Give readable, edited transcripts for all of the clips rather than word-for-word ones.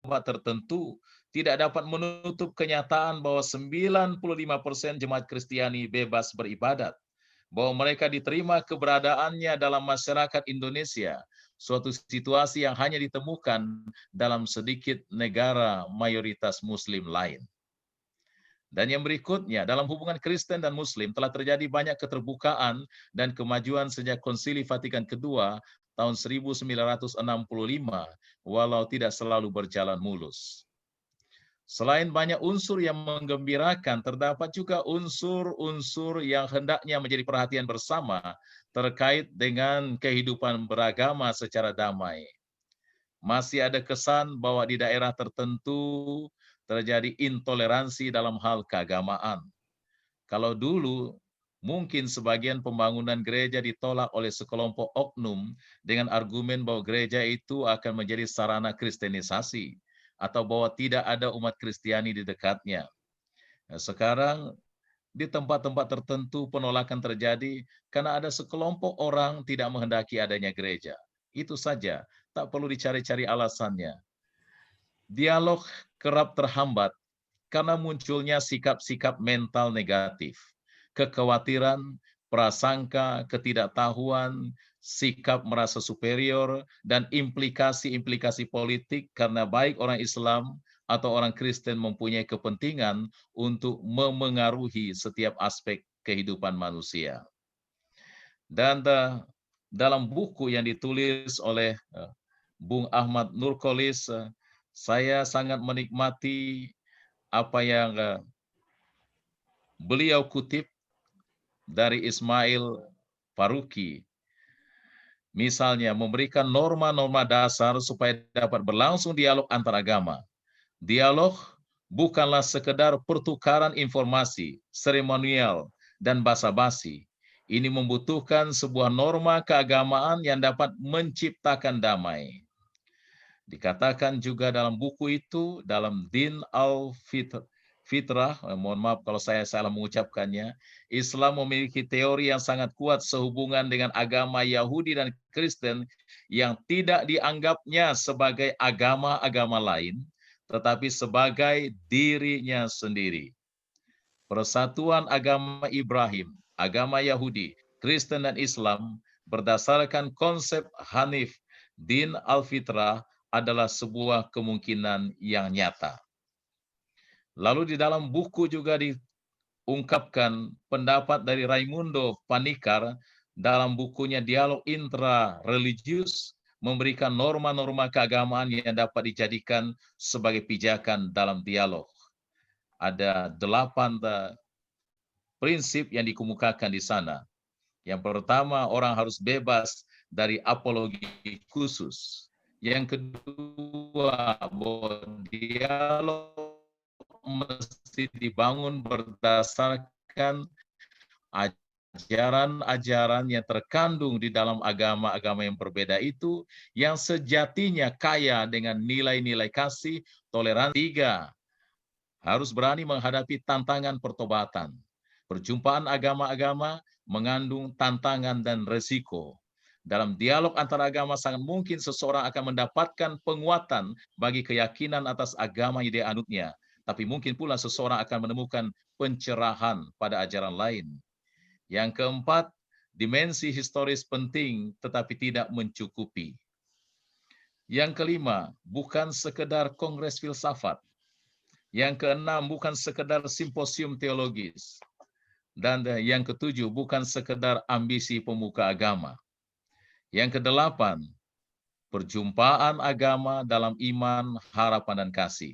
tempat tertentu tidak dapat menutup kenyataan bahwa 95% jemaat Kristiani bebas beribadat, bahwa mereka diterima keberadaannya dalam masyarakat Indonesia, suatu situasi yang hanya ditemukan dalam sedikit negara mayoritas Muslim lain. Dan yang berikutnya, dalam hubungan Kristen dan Muslim telah terjadi banyak keterbukaan dan kemajuan sejak Konsili Vatikan II tahun 1965, walau tidak selalu berjalan mulus. Selain banyak unsur yang menggembirakan, terdapat juga unsur-unsur yang hendaknya menjadi perhatian bersama terkait dengan kehidupan beragama secara damai. Masih ada kesan bahwa di daerah tertentu terjadi intoleransi dalam hal keagamaan. Kalau dulu mungkin sebagian pembangunan gereja ditolak oleh sekelompok oknum dengan argumen bahwa gereja itu akan menjadi sarana kristenisasi atau bahwa tidak ada umat Kristiani di dekatnya. Nah, sekarang di tempat-tempat tertentu penolakan terjadi karena ada sekelompok orang tidak menghendaki adanya gereja. Itu saja, tak perlu dicari-cari alasannya. Dialog kerap terhambat karena munculnya sikap-sikap mental negatif, kekhawatiran, prasangka, ketidaktahuan, sikap merasa superior, dan implikasi-implikasi politik karena baik orang Islam atau orang Kristen mempunyai kepentingan untuk memengaruhi setiap aspek kehidupan manusia. Dan dalam buku yang ditulis oleh Bung Ahmad Nurkolis, saya sangat menikmati apa yang beliau kutip dari Ismail Faruqi. Misalnya, memberikan norma-norma dasar supaya dapat berlangsung dialog antar agama. Dialog bukanlah sekedar pertukaran informasi, seremonial, dan basa-basi. Ini membutuhkan sebuah norma keagamaan yang dapat menciptakan damai. Dikatakan juga dalam buku itu, dalam Din al-Fitrah, mohon maaf kalau saya salah mengucapkannya, Islam memiliki teori yang sangat kuat sehubungan dengan agama Yahudi dan Kristen yang tidak dianggapnya sebagai agama-agama lain, tetapi sebagai dirinya sendiri. Persatuan agama Ibrahim, agama Yahudi, Kristen dan Islam berdasarkan konsep Hanif, Din al-Fitrah adalah sebuah kemungkinan yang nyata. Lalu di dalam buku juga diungkapkan pendapat dari Raimundo Panikar dalam bukunya Dialog Intra-Religius memberikan norma-norma keagamaan yang dapat dijadikan sebagai pijakan dalam dialog. Ada 8 prinsip yang dikemukakan di sana. Yang pertama, orang harus bebas dari apologi khusus. Yang kedua, bahwa dialog mesti dibangun berdasarkan ajaran-ajaran yang terkandung di dalam agama-agama yang berbeda itu, yang sejatinya kaya dengan nilai-nilai kasih, toleransi. 3, harus berani menghadapi tantangan pertobatan. Perjumpaan agama-agama mengandung tantangan dan resiko. Dalam dialog antara agama sangat mungkin seseorang akan mendapatkan penguatan bagi keyakinan atas agama yang dianutnya, tapi mungkin pula seseorang akan menemukan pencerahan pada ajaran lain. Yang keempat, dimensi historis penting tetapi tidak mencukupi. Yang kelima, bukan sekedar kongres filsafat. Yang keenam, bukan sekedar simposium teologis. Dan yang ketujuh, bukan sekedar ambisi pemuka agama. Yang kedelapan, perjumpaan agama dalam iman, harapan, dan kasih.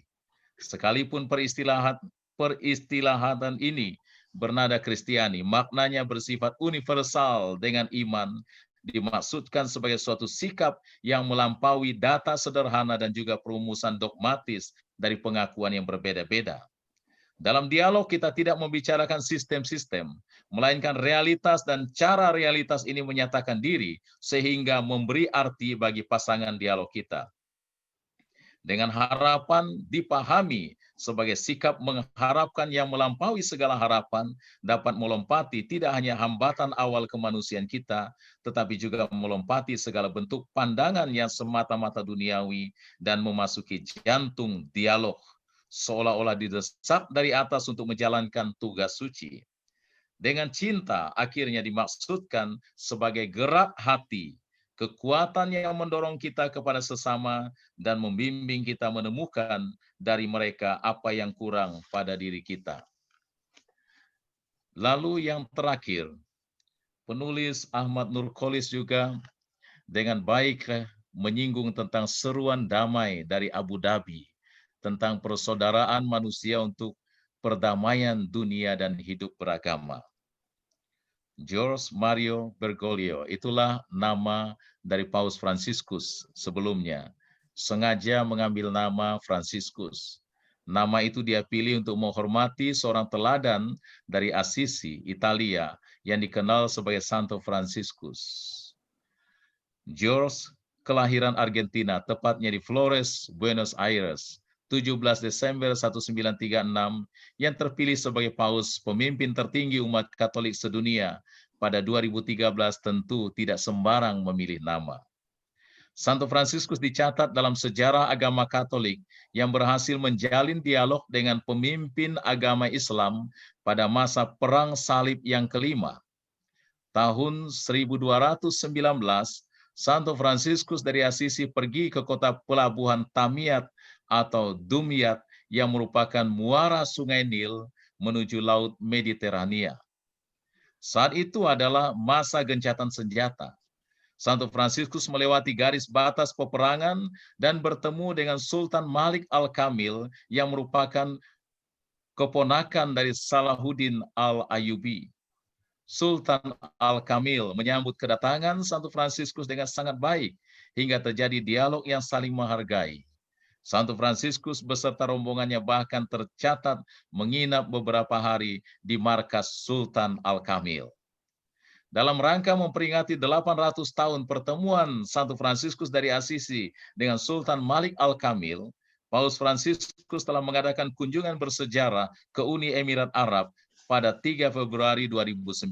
Sekalipun peristilahatan ini bernada Kristiani, maknanya bersifat universal dengan iman, dimaksudkan sebagai suatu sikap yang melampaui data sederhana dan juga perumusan dogmatis dari pengakuan yang berbeda-beda. Dalam dialog kita tidak membicarakan sistem-sistem, melainkan realitas dan cara realitas ini menyatakan diri sehingga memberi arti bagi pasangan dialog kita. Dengan harapan dipahami sebagai sikap mengharapkan yang melampaui segala harapan dapat melompati tidak hanya hambatan awal kemanusiaan kita, tetapi juga melompati segala bentuk pandangan yang semata-mata duniawi dan memasuki jantung dialog, seolah-olah didesak dari atas untuk menjalankan tugas suci. Dengan cinta akhirnya dimaksudkan sebagai gerak hati, kekuatan yang mendorong kita kepada sesama dan membimbing kita menemukan dari mereka apa yang kurang pada diri kita. Lalu yang terakhir, penulis Ahmad Nurkolis juga dengan baik menyinggung tentang seruan damai dari Abu Dhabi, tentang persaudaraan manusia untuk perdamaian dunia dan hidup beragama. George Mario Bergoglio, itulah nama dari Paus Fransiskus sebelumnya. Sengaja mengambil nama Fransiskus. Nama itu dia pilih untuk menghormati seorang teladan dari Assisi, Italia, yang dikenal sebagai Santo Fransiskus. George kelahiran Argentina, tepatnya di Flores, Buenos Aires, 17 Desember 1936, yang terpilih sebagai paus pemimpin tertinggi umat Katolik sedunia pada 2013 tentu tidak sembarang memilih nama. Santo Fransiskus dicatat dalam sejarah agama Katolik yang berhasil menjalin dialog dengan pemimpin agama Islam pada masa Perang Salib yang kelima. Tahun 1219, Santo Fransiskus dari Assisi pergi ke kota pelabuhan Tamiat atau Dumyat yang merupakan muara sungai Nil menuju Laut Mediterania. Saat itu adalah masa gencatan senjata. Santo Fransiskus melewati garis batas peperangan dan bertemu dengan Sultan Malik Al-Kamil yang merupakan keponakan dari Salahuddin Al-Ayyubi. Sultan Al-Kamil menyambut kedatangan Santo Fransiskus dengan sangat baik, hingga terjadi dialog yang saling menghargai. Santo Fransiskus beserta rombongannya bahkan tercatat menginap beberapa hari di markas Sultan Al-Kamil. Dalam rangka memperingati 800 tahun pertemuan Santo Fransiskus dari Assisi dengan Sultan Malik Al-Kamil, Paus Fransiskus telah mengadakan kunjungan bersejarah ke Uni Emirat Arab pada 3 Februari 2019.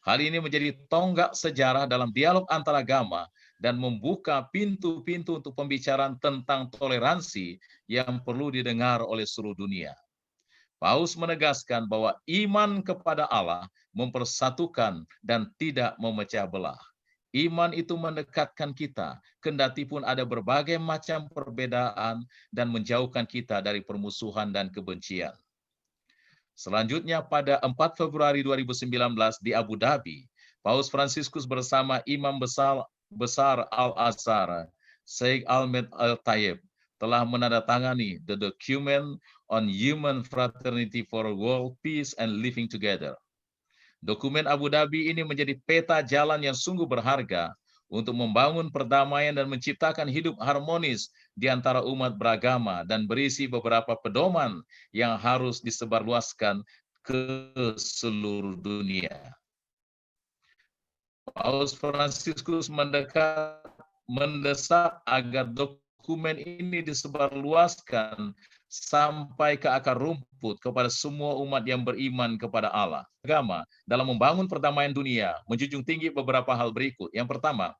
Hal ini menjadi tonggak sejarah dalam dialog antaragama dan membuka pintu-pintu untuk pembicaraan tentang toleransi yang perlu didengar oleh seluruh dunia. Paus menegaskan bahwa iman kepada Allah mempersatukan dan tidak memecah belah. Iman itu mendekatkan kita, kendati pun ada berbagai macam perbedaan dan menjauhkan kita dari permusuhan dan kebencian. Selanjutnya pada 4 Februari 2019 di Abu Dhabi, Paus Fransiskus bersama Imam Besar Al-Azhar, Sheikh Ahmed Al-Tayeb, telah menandatangani The Document on Human Fraternity for World Peace and Living Together. Dokumen Abu Dhabi ini menjadi peta jalan yang sungguh berharga untuk membangun perdamaian dan menciptakan hidup harmonis di antara umat beragama dan berisi beberapa pedoman yang harus disebarluaskan ke seluruh dunia. Paus Fransiskus mendesak agar dokumen ini disebarluaskan sampai ke akar rumput kepada semua umat yang beriman kepada Allah. Agama dalam membangun perdamaian dunia menjunjung tinggi beberapa hal berikut. Yang pertama,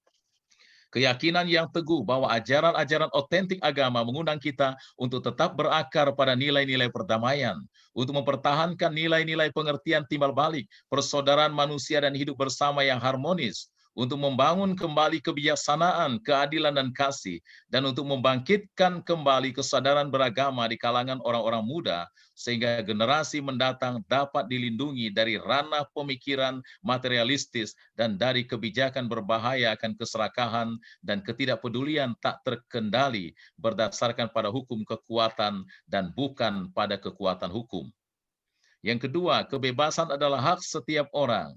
keyakinan yang teguh bahwa ajaran-ajaran otentik agama mengundang kita untuk tetap berakar pada nilai-nilai perdamaian, untuk mempertahankan nilai-nilai pengertian timbal balik, persaudaraan manusia dan hidup bersama yang harmonis, untuk membangun kembali kebijaksanaan, keadilan, dan kasih, dan untuk membangkitkan kembali kesadaran beragama di kalangan orang-orang muda, sehingga generasi mendatang dapat dilindungi dari ranah pemikiran materialistis dan dari kebijakan berbahaya akan keserakahan dan ketidakpedulian tak terkendali berdasarkan pada hukum kekuatan dan bukan pada kekuatan hukum. Yang kedua, kebebasan adalah hak setiap orang.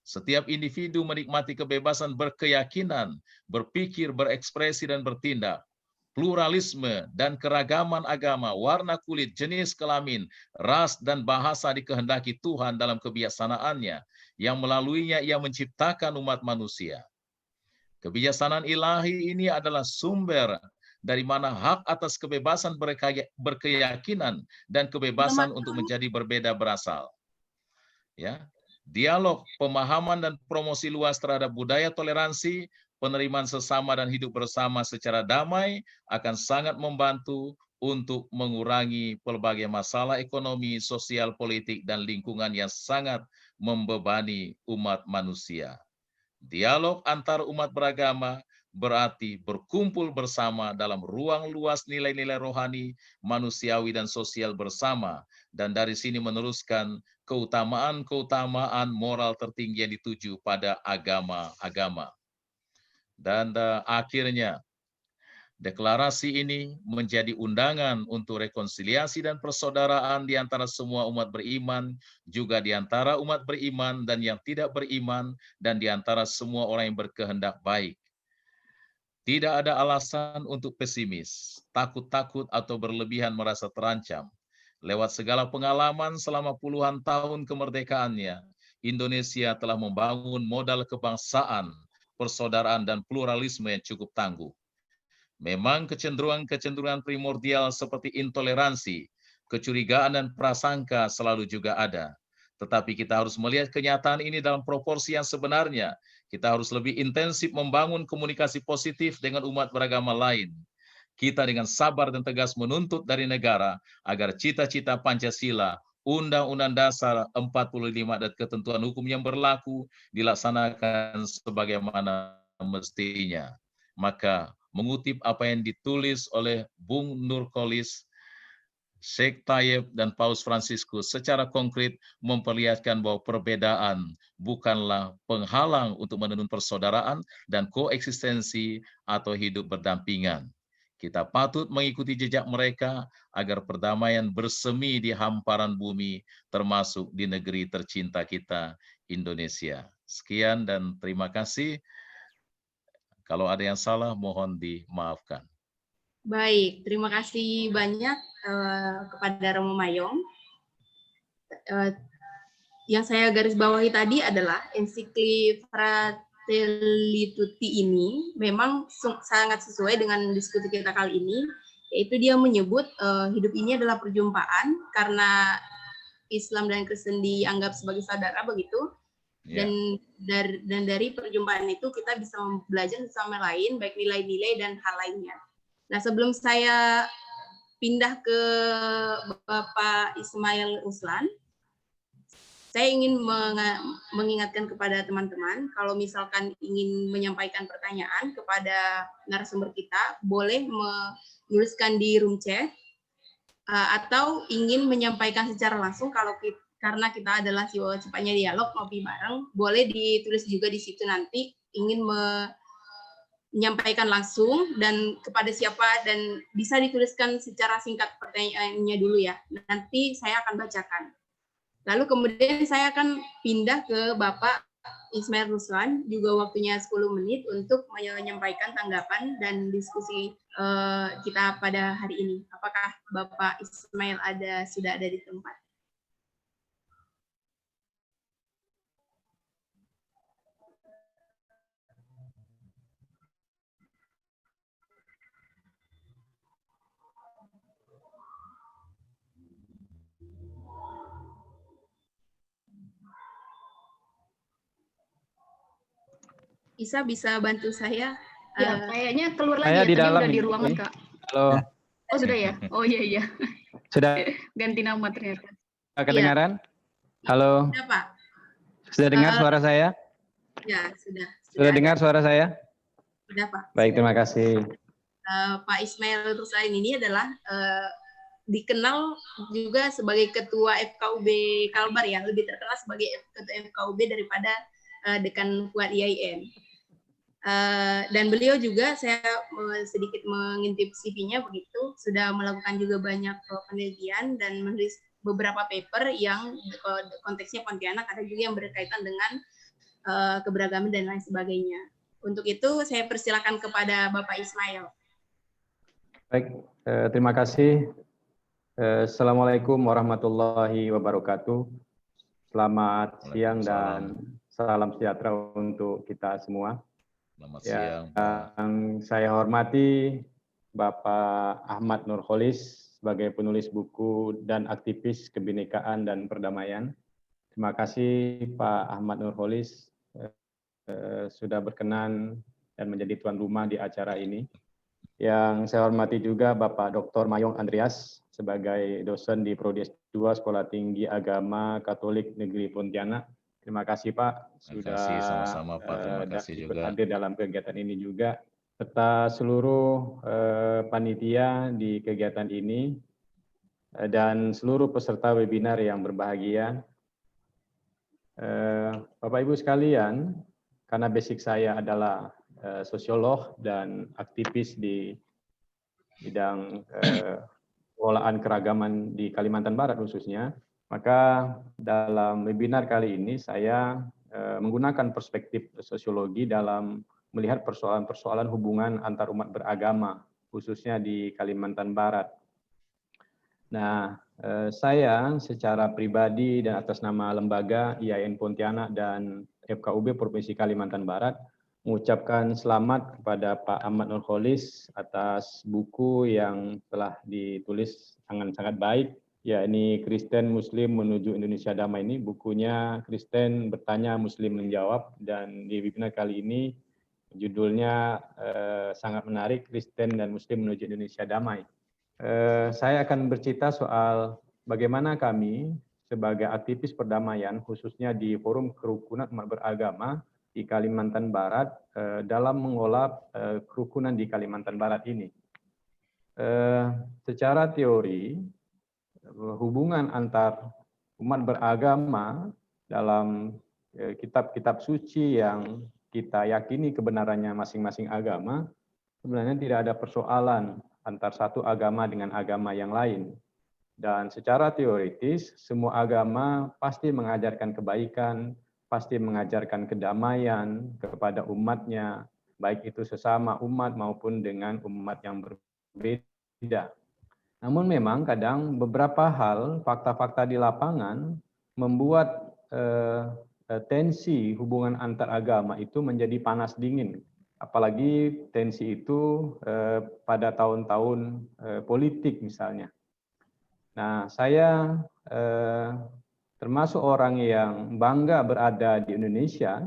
Setiap individu menikmati kebebasan berkeyakinan, berpikir, berekspresi, dan bertindak. Pluralisme dan keragaman agama, warna kulit, jenis kelamin, ras, dan bahasa dikehendaki Tuhan dalam kebijaksanaannya, yang melaluinya ia menciptakan umat manusia. Kebijaksanaan ilahi ini adalah sumber dari mana hak atas kebebasan berkeyakinan dan kebebasan untuk menjadi berbeda berasal. Ya, dialog, pemahaman dan promosi luas terhadap budaya toleransi, penerimaan sesama dan hidup bersama secara damai akan sangat membantu untuk mengurangi pelbagai masalah ekonomi, sosial, politik, dan lingkungan yang sangat membebani umat manusia. Dialog antar umat beragama berarti berkumpul bersama dalam ruang luas nilai-nilai rohani, manusiawi, dan sosial bersama, dan dari sini meneruskan keutamaan-keutamaan moral tertinggi yang dituju pada agama-agama. Dan akhirnya, deklarasi ini menjadi undangan untuk rekonsiliasi dan persaudaraan di antara semua umat beriman, juga di antara umat beriman dan yang tidak beriman, dan di antara semua orang yang berkehendak baik. Tidak ada alasan untuk pesimis, takut-takut atau berlebihan merasa terancam. Lewat segala pengalaman selama puluhan tahun kemerdekaannya, Indonesia telah membangun modal kebangsaan, persaudaraan, dan pluralisme yang cukup tangguh. Memang kecenderungan-kecenderungan primordial seperti intoleransi, kecurigaan, dan prasangka selalu juga ada. Tetapi kita harus melihat kenyataan ini dalam proporsi yang sebenarnya. Kita harus lebih intensif membangun komunikasi positif dengan umat beragama lain. Kita dengan sabar dan tegas menuntut dari negara agar cita-cita Pancasila, Undang-Undang Dasar 45 dan ketentuan hukum yang berlaku dilaksanakan sebagaimana mestinya. Maka mengutip apa yang ditulis oleh Bung Nurkolis, Sheikh Tayyip, dan Paus Fransiskus secara konkret memperlihatkan bahwa perbedaan bukanlah penghalang untuk menenun persaudaraan dan koeksistensi atau hidup berdampingan. Kita patut mengikuti jejak mereka agar perdamaian bersemi di hamparan bumi, termasuk di negeri tercinta kita, Indonesia. Sekian dan terima kasih. Kalau ada yang salah, mohon dimaafkan. Baik, terima kasih banyak kepada Romo Mayong. Yang saya garis bawahi tadi adalah ensikli Fratelli Tutti ini memang sangat sesuai dengan diskusi kita kali ini, yaitu dia menyebut hidup ini adalah perjumpaan karena Islam dan Kristen dianggap sebagai saudara begitu. Dan dari perjumpaan itu kita bisa belajar sama lain, baik nilai-nilai dan hal lainnya. Nah, sebelum saya pindah ke Bapak Ismail Ruslan, saya ingin mengingatkan kepada teman-teman, kalau misalkan ingin menyampaikan pertanyaan kepada narasumber kita, boleh menuliskan di room chat, atau ingin menyampaikan secara langsung karena kita adalah sifatnya dialog ngopi bareng, boleh ditulis juga di situ nanti ingin menyampaikan langsung dan kepada siapa, dan bisa dituliskan secara singkat pertanyaannya dulu ya. Nanti saya akan bacakan. Lalu kemudian saya akan pindah ke Bapak Ismail Ruslan, juga waktunya 10 menit untuk menyampaikan tanggapan dan diskusi kita pada hari ini. Apakah Bapak Ismail sudah ada di tempat? Isa bisa bantu saya? Ya, kayaknya keluar lagi saya ya. Di Tadi dalam udah di ini. ruangan, Kak. Halo. Oh, sudah ya? Oh, iya. Sudah Ganti nama ternyata. kedengaran? Halo. Sudah, Pak. Sudah dengar suara saya? Ya, sudah. Sudah dengar suara saya? Sudah, Pak. Baik, terima kasih. Pak Ismail Ruslan ini adalah dikenal juga sebagai ketua FKUB Kalbar ya, lebih terkenal sebagai ketua FKUB daripada dekan Fuad IAIN. Dan beliau juga, saya sedikit mengintip CV-nya begitu, sudah melakukan juga banyak penelitian dan menulis beberapa paper yang konteksnya Pontianak, ada juga yang berkaitan dengan keberagaman dan lain sebagainya. Untuk itu saya persilakan kepada Bapak Ismail. Baik, terima kasih. Assalamualaikum warahmatullahi wabarakatuh. Selamat siang dan salam sejahtera untuk kita semua. Selamat siang, Yang saya hormati Bapak Ahmad Nurholis sebagai penulis buku dan aktivis kebinekaan dan perdamaian. Terima kasih Pak Ahmad Nurholis sudah berkenan dan menjadi tuan rumah di acara ini. Yang saya hormati juga Bapak Dr. Mayong Andreas sebagai dosen di Prodi S2 Sekolah Tinggi Agama Katolik Negeri Pontianak. Terima kasih Pak sudah sama-sama Pak. Terima kasih ikut juga. hadir dalam kegiatan ini juga, serta seluruh panitia di kegiatan ini dan seluruh peserta webinar yang berbahagia. Bapak Ibu sekalian, karena basic saya adalah sosiolog dan aktivis di bidang pengelolaan keragaman di Kalimantan Barat khususnya, maka dalam webinar kali ini saya menggunakan perspektif sosiologi dalam melihat persoalan-persoalan hubungan antar umat beragama, khususnya di Kalimantan Barat. Nah, saya secara pribadi dan atas nama lembaga IAIN Pontianak dan FKUB Provinsi Kalimantan Barat mengucapkan selamat kepada Pak Ahmad Nurholis atas buku yang telah ditulis sangat baik, yakni Kristen Muslim Menuju Indonesia Damai. Ini bukunya Kristen Bertanya Muslim Menjawab, dan di webinar kali ini judulnya sangat menarik, Kristen dan Muslim Menuju Indonesia Damai. Saya akan bercerita soal bagaimana kami sebagai aktivis perdamaian, khususnya di Forum Kerukunan Umat Beragama di Kalimantan Barat, dalam mengolah kerukunan di Kalimantan Barat ini. Secara teori, hubungan antar umat beragama dalam kitab-kitab suci yang kita yakini kebenarannya masing-masing agama, sebenarnya tidak ada persoalan antar satu agama dengan agama yang lain. Dan secara teoritis, semua agama pasti mengajarkan kebaikan, pasti mengajarkan kedamaian kepada umatnya, baik itu sesama umat maupun dengan umat yang berbeda. Namun memang kadang beberapa hal, fakta-fakta di lapangan membuat tensi hubungan antar agama itu menjadi panas dingin. Apalagi tensi itu pada tahun-tahun politik misalnya. Nah, saya termasuk orang yang bangga berada di Indonesia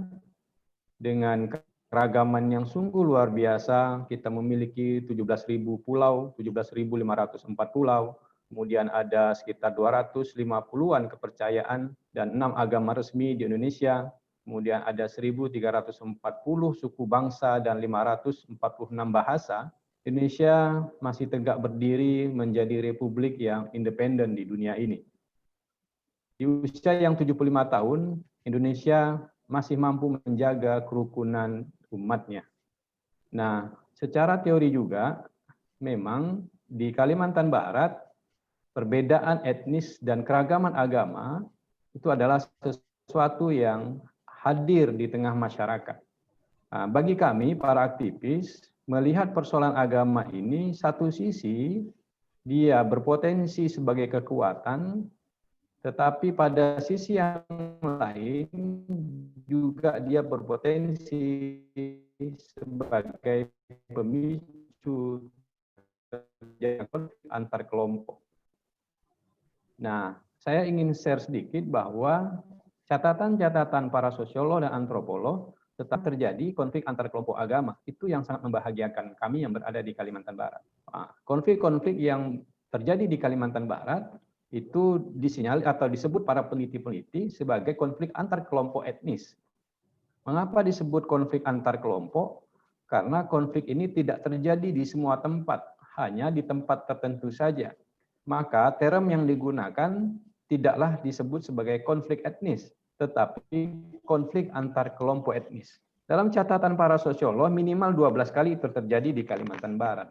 dengan keragaman yang sungguh luar biasa. Kita memiliki 17.000 pulau, 17.504 pulau, kemudian ada sekitar 250-an kepercayaan dan 6 agama resmi di Indonesia. Kemudian ada 1.340 suku bangsa dan 546 bahasa. Indonesia masih tegak berdiri menjadi republik yang independen di dunia ini. Di usia yang 75 tahun, Indonesia masih mampu menjaga kerukunan umatnya. Nah, secara teori juga, memang di Kalimantan Barat, perbedaan etnis dan keragaman agama itu adalah sesuatu yang hadir di tengah masyarakat. Nah, bagi kami, para aktivis, melihat persoalan agama ini, satu sisi dia berpotensi sebagai kekuatan, tetapi pada sisi yang lain juga dia berpotensi sebagai pemicu terjadinya konflik antar kelompok. Nah, saya ingin share sedikit bahwa catatan-catatan para sosiolog dan antropolog tetap terjadi konflik antar kelompok agama. Itu yang sangat membahagiakan kami yang berada di Kalimantan Barat. Konflik-konflik yang terjadi di Kalimantan Barat itu disinyalir atau disebut para peneliti-peneliti sebagai konflik antar kelompok etnis. Mengapa disebut konflik antar kelompok? Karena konflik ini tidak terjadi di semua tempat, hanya di tempat tertentu saja. Maka term yang digunakan tidaklah disebut sebagai konflik etnis, tetapi konflik antar kelompok etnis. Dalam catatan para sosiolog, minimal 12 kali itu terjadi di Kalimantan Barat.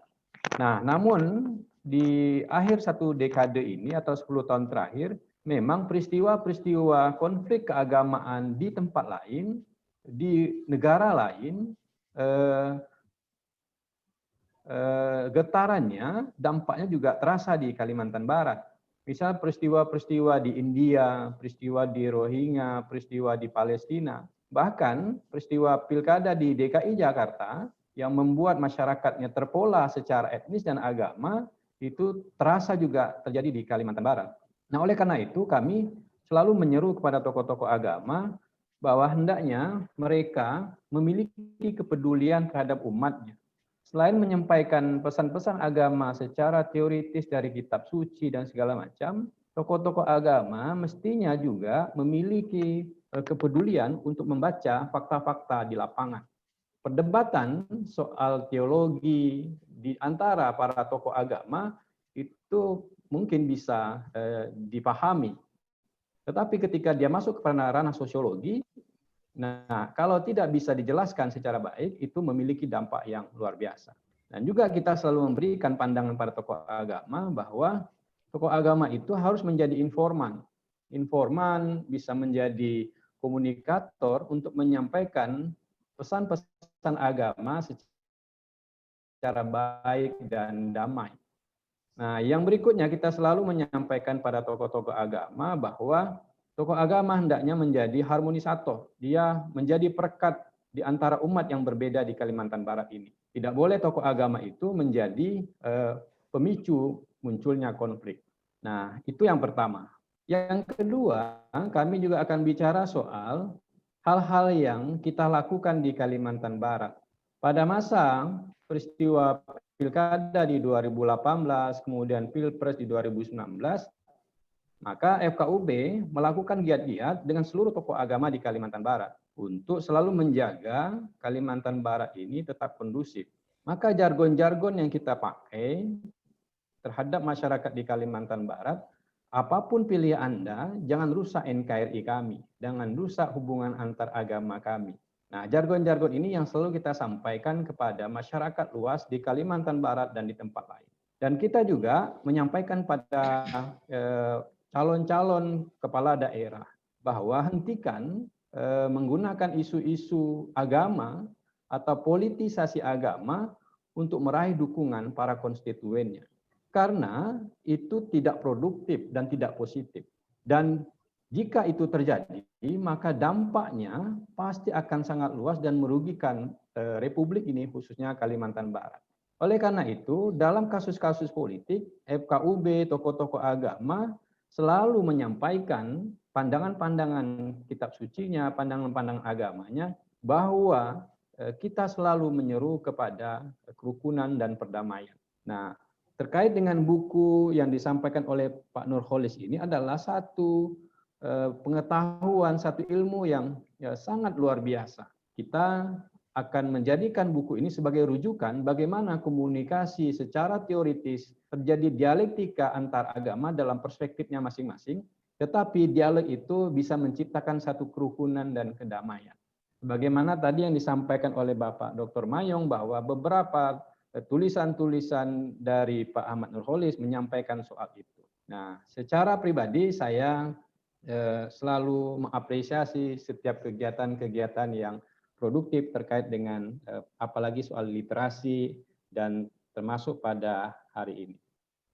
Nah, namun di akhir satu dekade ini atau 10 tahun terakhir, memang peristiwa-peristiwa konflik keagamaan di tempat lain, di negara lain, getarannya, dampaknya juga terasa di Kalimantan Barat. Misal peristiwa-peristiwa di India, peristiwa di Rohingya, peristiwa di Palestina, bahkan peristiwa pilkada di DKI Jakarta yang membuat masyarakatnya terpola secara etnis dan agama itu terasa juga terjadi di Kalimantan Barat. Nah, oleh karena itu kami selalu menyeru kepada tokoh-tokoh agama bahwa hendaknya mereka memiliki kepedulian terhadap umatnya. Selain menyampaikan pesan-pesan agama secara teoritis dari kitab suci dan segala macam, tokoh-tokoh agama mestinya juga memiliki kepedulian untuk membaca fakta-fakta di lapangan. Perdebatan soal teologi di antara para tokoh agama itu mungkin bisa dipahami. Tetapi ketika dia masuk ke ranah sosiologi, nah, kalau tidak bisa dijelaskan secara baik, itu memiliki dampak yang luar biasa. Dan juga kita selalu memberikan pandangan pada tokoh agama bahwa tokoh agama itu harus menjadi informan. Informan bisa menjadi komunikator untuk menyampaikan pesan-pesan agama secara baik dan damai. Nah, yang berikutnya kita selalu menyampaikan pada tokoh-tokoh agama bahwa tokoh agama hendaknya menjadi harmonisator. Dia menjadi perekat di antara umat yang berbeda di Kalimantan Barat ini. Tidak boleh tokoh agama itu menjadi pemicu munculnya konflik. Nah, itu yang pertama. Yang kedua, kami juga akan bicara soal hal-hal yang kita lakukan di Kalimantan Barat. Pada masa peristiwa Pilkada di 2018, kemudian Pilpres di 2019, maka FKUB melakukan giat-giat dengan seluruh tokoh agama di Kalimantan Barat untuk selalu menjaga Kalimantan Barat ini tetap kondusif. Maka jargon-jargon yang kita pakai terhadap masyarakat di Kalimantan Barat, apapun pilihan Anda, jangan rusak NKRI kami, jangan rusak hubungan antar agama kami. Nah, jargon-jargon ini yang selalu kita sampaikan kepada masyarakat luas di Kalimantan Barat dan di tempat lain. Dan kita juga menyampaikan pada calon-calon kepala daerah bahwa hentikan menggunakan isu-isu agama atau politisasi agama untuk meraih dukungan para konstituennya. Karena itu tidak produktif dan tidak positif. Dan jika itu terjadi, maka dampaknya pasti akan sangat luas dan merugikan Republik ini, khususnya Kalimantan Barat. Oleh karena itu, dalam kasus-kasus politik, FKUB, tokoh-tokoh agama selalu menyampaikan pandangan-pandangan kitab sucinya, pandangan-pandangan agamanya, bahwa kita selalu menyeru kepada kerukunan dan perdamaian. Nah, terkait dengan buku yang disampaikan oleh Pak Nurholis ini adalah satu pengetahuan, satu ilmu yang sangat luar biasa. Kita akan menjadikan buku ini sebagai rujukan bagaimana komunikasi secara teoritis terjadi dialektika antar agama dalam perspektifnya masing-masing, tetapi dialog itu bisa menciptakan satu kerukunan dan kedamaian. Bagaimana tadi yang disampaikan oleh Bapak Dr. Mayong bahwa beberapa tulisan-tulisan dari Pak Ahmad Nurholis menyampaikan soal itu. Nah, secara pribadi saya selalu mengapresiasi setiap kegiatan-kegiatan yang produktif terkait dengan apalagi soal literasi dan termasuk pada hari ini.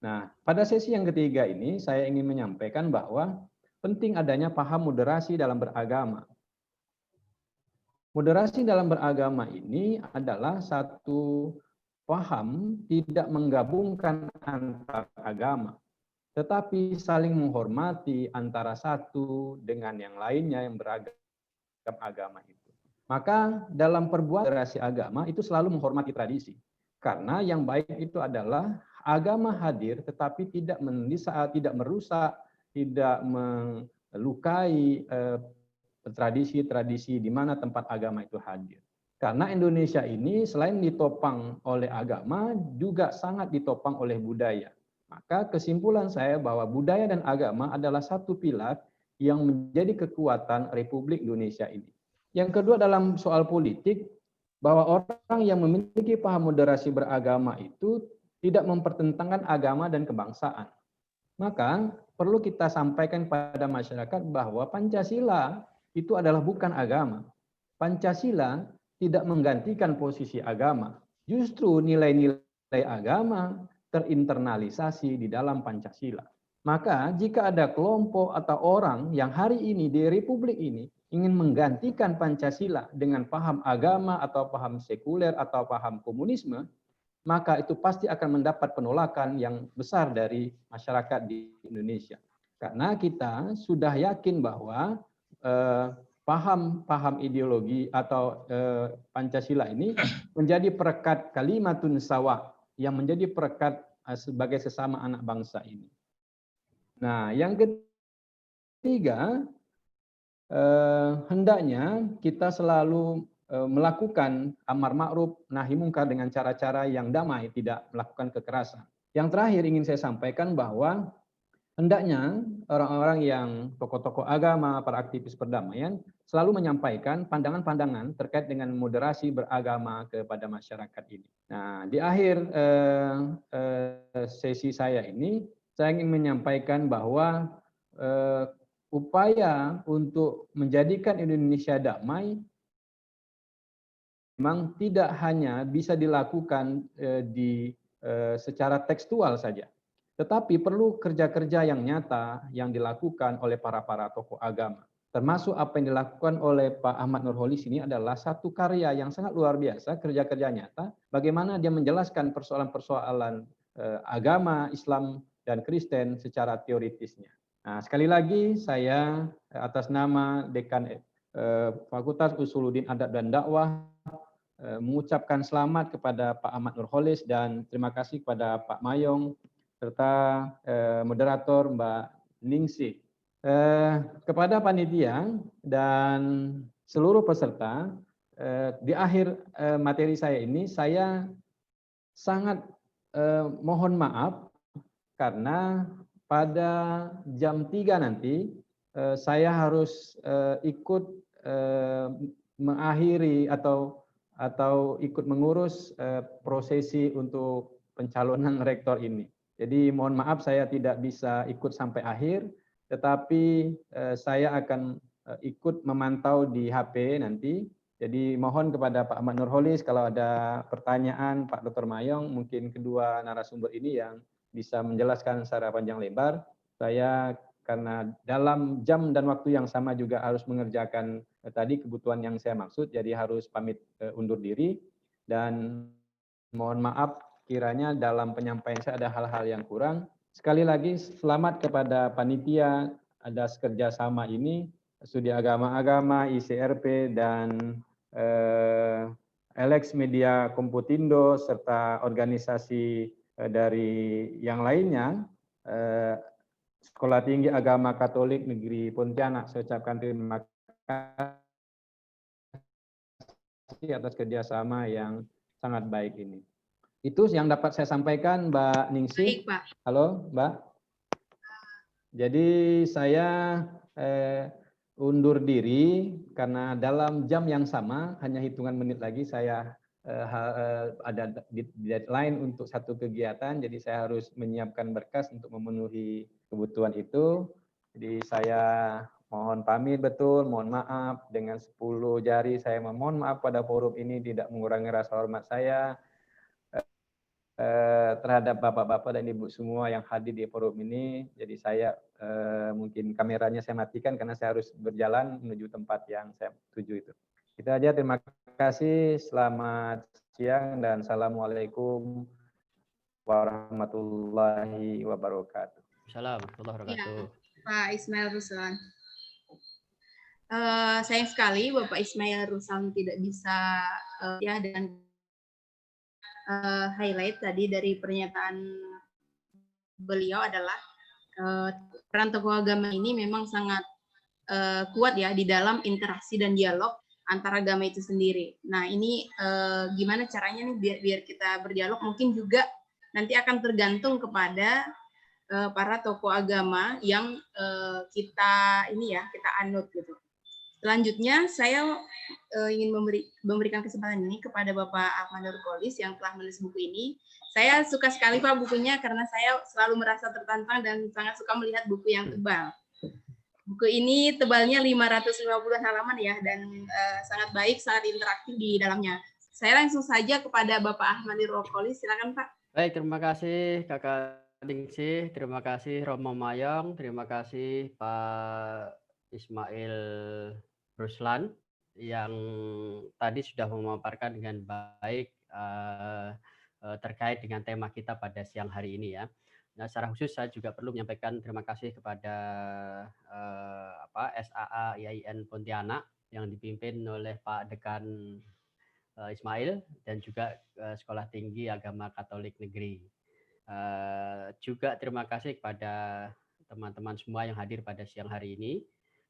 Nah, pada sesi yang ketiga ini saya ingin menyampaikan bahwa penting adanya paham moderasi dalam beragama. Moderasi dalam beragama ini adalah satu paham tidak menggabungkan antar agama, tetapi saling menghormati antara satu dengan yang lainnya yang beragam agama itu. Maka dalam perbuatan moderasi agama itu selalu menghormati tradisi. Karena yang baik itu adalah agama hadir tetapi tidak mendesak, tidak merusak, tidak melukai tradisi-tradisi di mana tempat agama itu hadir. Karena Indonesia ini selain ditopang oleh agama juga sangat ditopang oleh budaya. Maka kesimpulan saya bahwa budaya dan agama adalah satu pilar yang menjadi kekuatan Republik Indonesia ini. Yang kedua dalam soal politik, bahwa orang yang memiliki paham moderasi beragama itu tidak mempertentangkan agama dan kebangsaan. Maka perlu kita sampaikan pada masyarakat bahwa Pancasila itu adalah bukan agama. Pancasila tidak menggantikan posisi agama. Justru nilai-nilai agama terinternalisasi di dalam Pancasila. Maka jika ada kelompok atau orang yang hari ini di Republik ini ingin menggantikan Pancasila dengan paham agama atau paham sekuler atau paham komunisme, maka itu pasti akan mendapat penolakan yang besar dari masyarakat di Indonesia. Karena kita sudah yakin bahwa paham ideologi atau Pancasila ini menjadi perekat kalimatun sawa, yang menjadi perekat sebagai sesama anak bangsa ini. Nah, yang ketiga, hendaknya kita selalu melakukan amar ma'ruf nahi mungkar dengan cara-cara yang damai, tidak melakukan kekerasan. Yang terakhir ingin saya sampaikan bahwa hendaknya orang-orang yang tokoh-tokoh agama, para aktivis perdamaian selalu menyampaikan pandangan-pandangan terkait dengan moderasi beragama kepada masyarakat ini. Nah, di akhir sesi saya ini, saya ingin menyampaikan bahwa upaya untuk menjadikan Indonesia damai memang tidak hanya bisa dilakukan secara tekstual saja, tetapi perlu kerja-kerja yang nyata yang dilakukan oleh para tokoh agama. Termasuk apa yang dilakukan oleh Pak Ahmad Nurholis ini adalah satu karya yang sangat luar biasa, kerja-kerja nyata, bagaimana dia menjelaskan persoalan-persoalan agama, Islam, dan Kristen secara teoritisnya. Nah, sekali lagi saya atas nama Dekan Fakultas Usuluddin Adab dan Dakwah mengucapkan selamat kepada Pak Ahmad Nurholis dan terima kasih kepada Pak Mayong serta moderator Mbak Ningsih. Kepada panitia dan seluruh peserta, di akhir materi saya ini saya sangat mohon maaf karena pada jam 3 nanti saya harus ikut mengakhiri atau ikut mengurus prosesi untuk pencalonan rektor ini. Jadi mohon maaf saya tidak bisa ikut sampai akhir, tetapi saya akan ikut memantau di HP nanti. Jadi mohon kepada Pak Ahmad Nurholis kalau ada pertanyaan, Pak Dr. Mayong, mungkin kedua narasumber ini yang bisa menjelaskan secara panjang lebar. Saya karena dalam jam dan waktu yang sama juga harus mengerjakan tadi kebutuhan yang saya maksud, jadi harus pamit undur diri dan mohon maaf kiranya dalam penyampaian saya ada hal-hal yang kurang. Sekali lagi selamat kepada panitia atas kerjasama ini, Studi Agama-Agama, ICRP, dan Alex Media Komputindo, serta organisasi dari yang lainnya, Sekolah Tinggi Agama Katolik Negeri Pontianak, saya ucapkan terima kasih atas kerjasama yang sangat baik ini. Itu yang dapat saya sampaikan, Mbak Ningsih. Baik, Pak. Halo, Mbak. Jadi saya undur diri karena dalam jam yang sama, hanya hitungan menit lagi saya ada deadline untuk satu kegiatan, jadi saya harus menyiapkan berkas untuk memenuhi kebutuhan itu. Jadi saya mohon pamit betul, mohon maaf dengan 10 jari saya memohon maaf pada forum ini, tidak mengurangi rasa hormat saya terhadap bapak-bapak dan ibu semua yang hadir di forum ini. Jadi saya mungkin kameranya saya matikan karena saya harus berjalan menuju tempat yang saya tuju itu. Itu aja, terima kasih, selamat siang dan assalamualaikum warahmatullahi wabarakatuh. Assalamualaikum warahmatullahi wabarakatuh. Ya, Pak Ismail Ruslan. Sayang sekali Bapak Ismail Ruslan tidak bisa ya dengan highlight tadi dari pernyataan beliau adalah peran tokoh agama ini memang sangat kuat ya di dalam interaksi dan dialog antara agama itu sendiri. Nah ini gimana caranya nih biar kita berdialog, mungkin juga nanti akan tergantung kepada para tokoh agama yang kita anut gitu. Selanjutnya saya ingin memberikan kesempatan ini kepada Bapak Ahmad Nurholis yang telah menulis buku ini. Saya suka sekali Pak bukunya karena saya selalu merasa tertantang dan sangat suka melihat buku yang tebal. Buku ini tebalnya 550 halaman ya, dan sangat baik, sangat interaktif di dalamnya. Saya langsung saja kepada Bapak Ahmad Nurholis, silakan Pak. Baik, terima kasih Kakak Ningsih, terima kasih Romo Mayong, terima kasih Pak Ismail Ruslan yang tadi sudah memaparkan dengan baik terkait dengan tema kita pada siang hari ini ya. Nah, secara khusus saya juga perlu menyampaikan terima kasih kepada SAA IAIN Pontianak yang dipimpin oleh Pak Dekan Ismail dan juga Sekolah Tinggi Agama Katolik Negeri. Juga terima kasih kepada teman-teman semua yang hadir pada siang hari ini.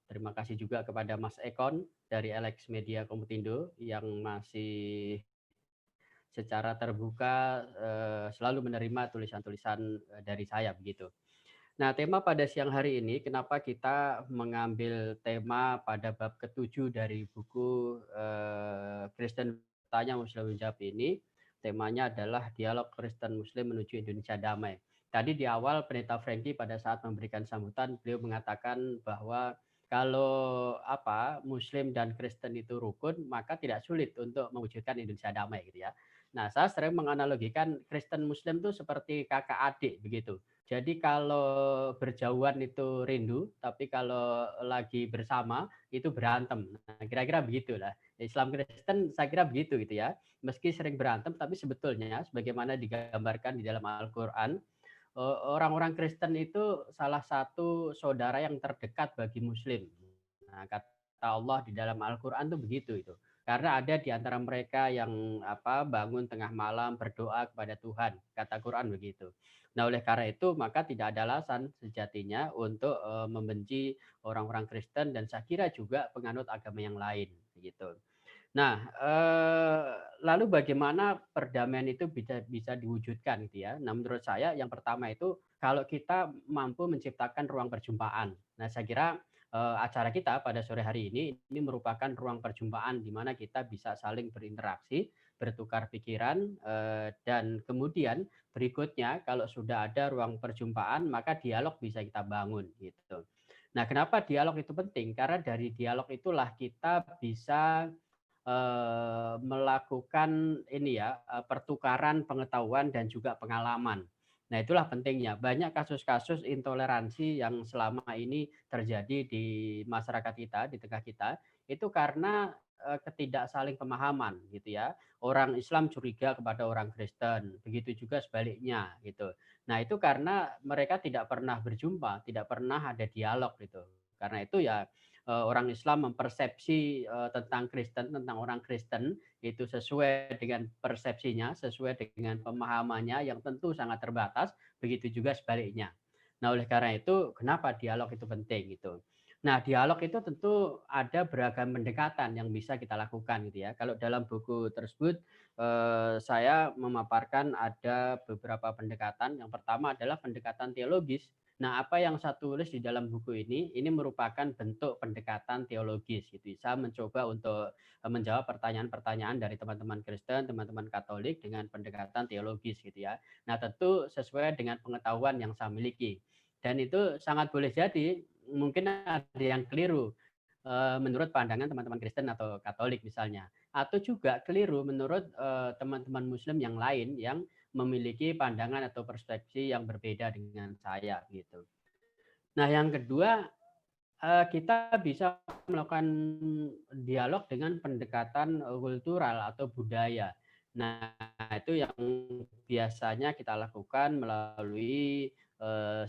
Terima kasih juga kepada Mas Ekon dari Alex Media Komputindo yang masih secara terbuka selalu menerima tulisan-tulisan dari saya begitu. Nah, tema pada siang hari ini, kenapa kita mengambil tema pada bab ke-7 dari buku Kristen Tanya Muslim Menjawab ini, temanya adalah dialog Kristen Muslim menuju Indonesia damai. Tadi di awal Pendeta Frankie pada saat memberikan sambutan, beliau mengatakan bahwa kalau Muslim dan Kristen itu rukun, maka tidak sulit untuk mewujudkan Indonesia damai gitu ya. Nah, saya sering menganalogikan Kristen Muslim itu seperti kakak adik begitu. Jadi kalau berjauhan itu rindu, tapi kalau lagi bersama itu berantem. Nah, kira-kira begitulah. Islam Kristen saya kira begitu gitu ya. Meski sering berantem, tapi sebetulnya sebagaimana digambarkan di dalam Al-Quran, orang-orang Kristen itu salah satu saudara yang terdekat bagi Muslim. Nah, kata Allah di dalam Al-Quran itu begitu itu. Karena ada di antara mereka yang bangun tengah malam berdoa kepada Tuhan, kata Quran begitu. Nah, oleh karena itu maka tidak ada alasan sejatinya untuk membenci orang-orang Kristen dan saya kira juga penganut agama yang lain begitu. Nah, lalu bagaimana perdamaian itu bisa diwujudkan gitu ya. Nah, menurut saya yang pertama itu kalau kita mampu menciptakan ruang perjumpaan. Nah, saya kira acara kita pada sore hari ini merupakan ruang perjumpaan di mana kita bisa saling berinteraksi, bertukar pikiran, dan kemudian berikutnya kalau sudah ada ruang perjumpaan maka dialog bisa kita bangun gitu. Nah, kenapa dialog itu penting? Karena dari dialog itulah kita bisa melakukan pertukaran pengetahuan dan juga pengalaman. Nah, itulah pentingnya. Banyak kasus-kasus intoleransi yang selama ini terjadi di masyarakat kita, di tengah kita, itu karena ketidak saling pemahaman gitu ya. Orang Islam curiga kepada orang Kristen, begitu juga sebaliknya gitu. Nah, itu karena mereka tidak pernah berjumpa, tidak pernah ada dialog gitu. Karena itu ya orang Islam mempersepsi tentang Kristen, tentang orang Kristen itu sesuai dengan persepsinya, sesuai dengan pemahamannya yang tentu sangat terbatas, begitu juga sebaliknya. Nah, oleh karena itu kenapa dialog itu penting gitu. Nah, dialog itu tentu ada beragam pendekatan yang bisa kita lakukan gitu ya. Kalau dalam buku tersebut saya memaparkan ada beberapa pendekatan. Yang pertama adalah pendekatan teologis. Nah, apa yang saya tulis di dalam buku ini merupakan bentuk pendekatan teologis gitu. Saya mencoba untuk menjawab pertanyaan-pertanyaan dari teman-teman Kristen, teman-teman Katolik dengan pendekatan teologis gitu ya. Nah, tentu sesuai dengan pengetahuan yang saya miliki. Dan itu sangat boleh jadi mungkin ada yang keliru menurut pandangan teman-teman Kristen atau Katolik misalnya. Atau juga keliru menurut teman-teman Muslim yang lain yang memiliki pandangan atau perspektif yang berbeda dengan saya gitu. Nah, yang kedua kita bisa melakukan dialog dengan pendekatan kultural atau budaya. Nah, itu yang biasanya kita lakukan melalui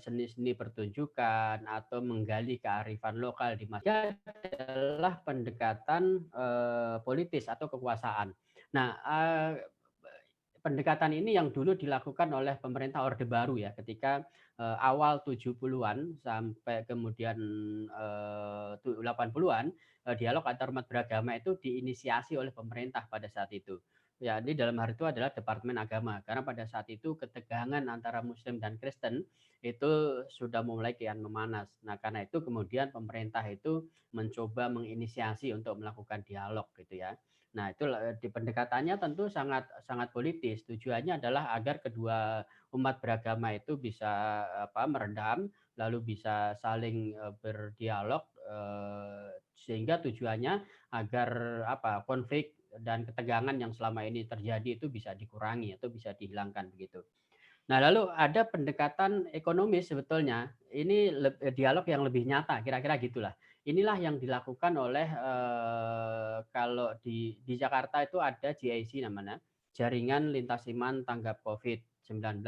seni-seni pertunjukan atau menggali kearifan lokal di masyarakat adalah pendekatan politis atau kekuasaan. Nah, pendekatan ini yang dulu dilakukan oleh pemerintah Orde Baru ya ketika awal 70-an sampai kemudian 80-an dialog antar umat beragama itu diinisiasi oleh pemerintah pada saat itu. Ya, ini dalam hal itu adalah Departemen Agama karena pada saat itu ketegangan antara Muslim dan Kristen itu sudah mulai kian memanas. Nah, karena itu kemudian pemerintah itu mencoba menginisiasi untuk melakukan dialog gitu ya. Nah, itu di pendekatannya tentu sangat sangat politis. Tujuannya adalah agar kedua umat beragama itu bisa meredam, lalu bisa saling berdialog sehingga tujuannya agar konflik dan ketegangan yang selama ini terjadi itu bisa dikurangi atau bisa dihilangkan begitu. Nah, lalu ada pendekatan ekonomis sebetulnya. Ini dialog yang lebih nyata, kira-kira gitulah. inilah yang dilakukan oleh kalau di Jakarta itu ada GIC namanya, Jaringan Lintas Iman Tanggap COVID-19.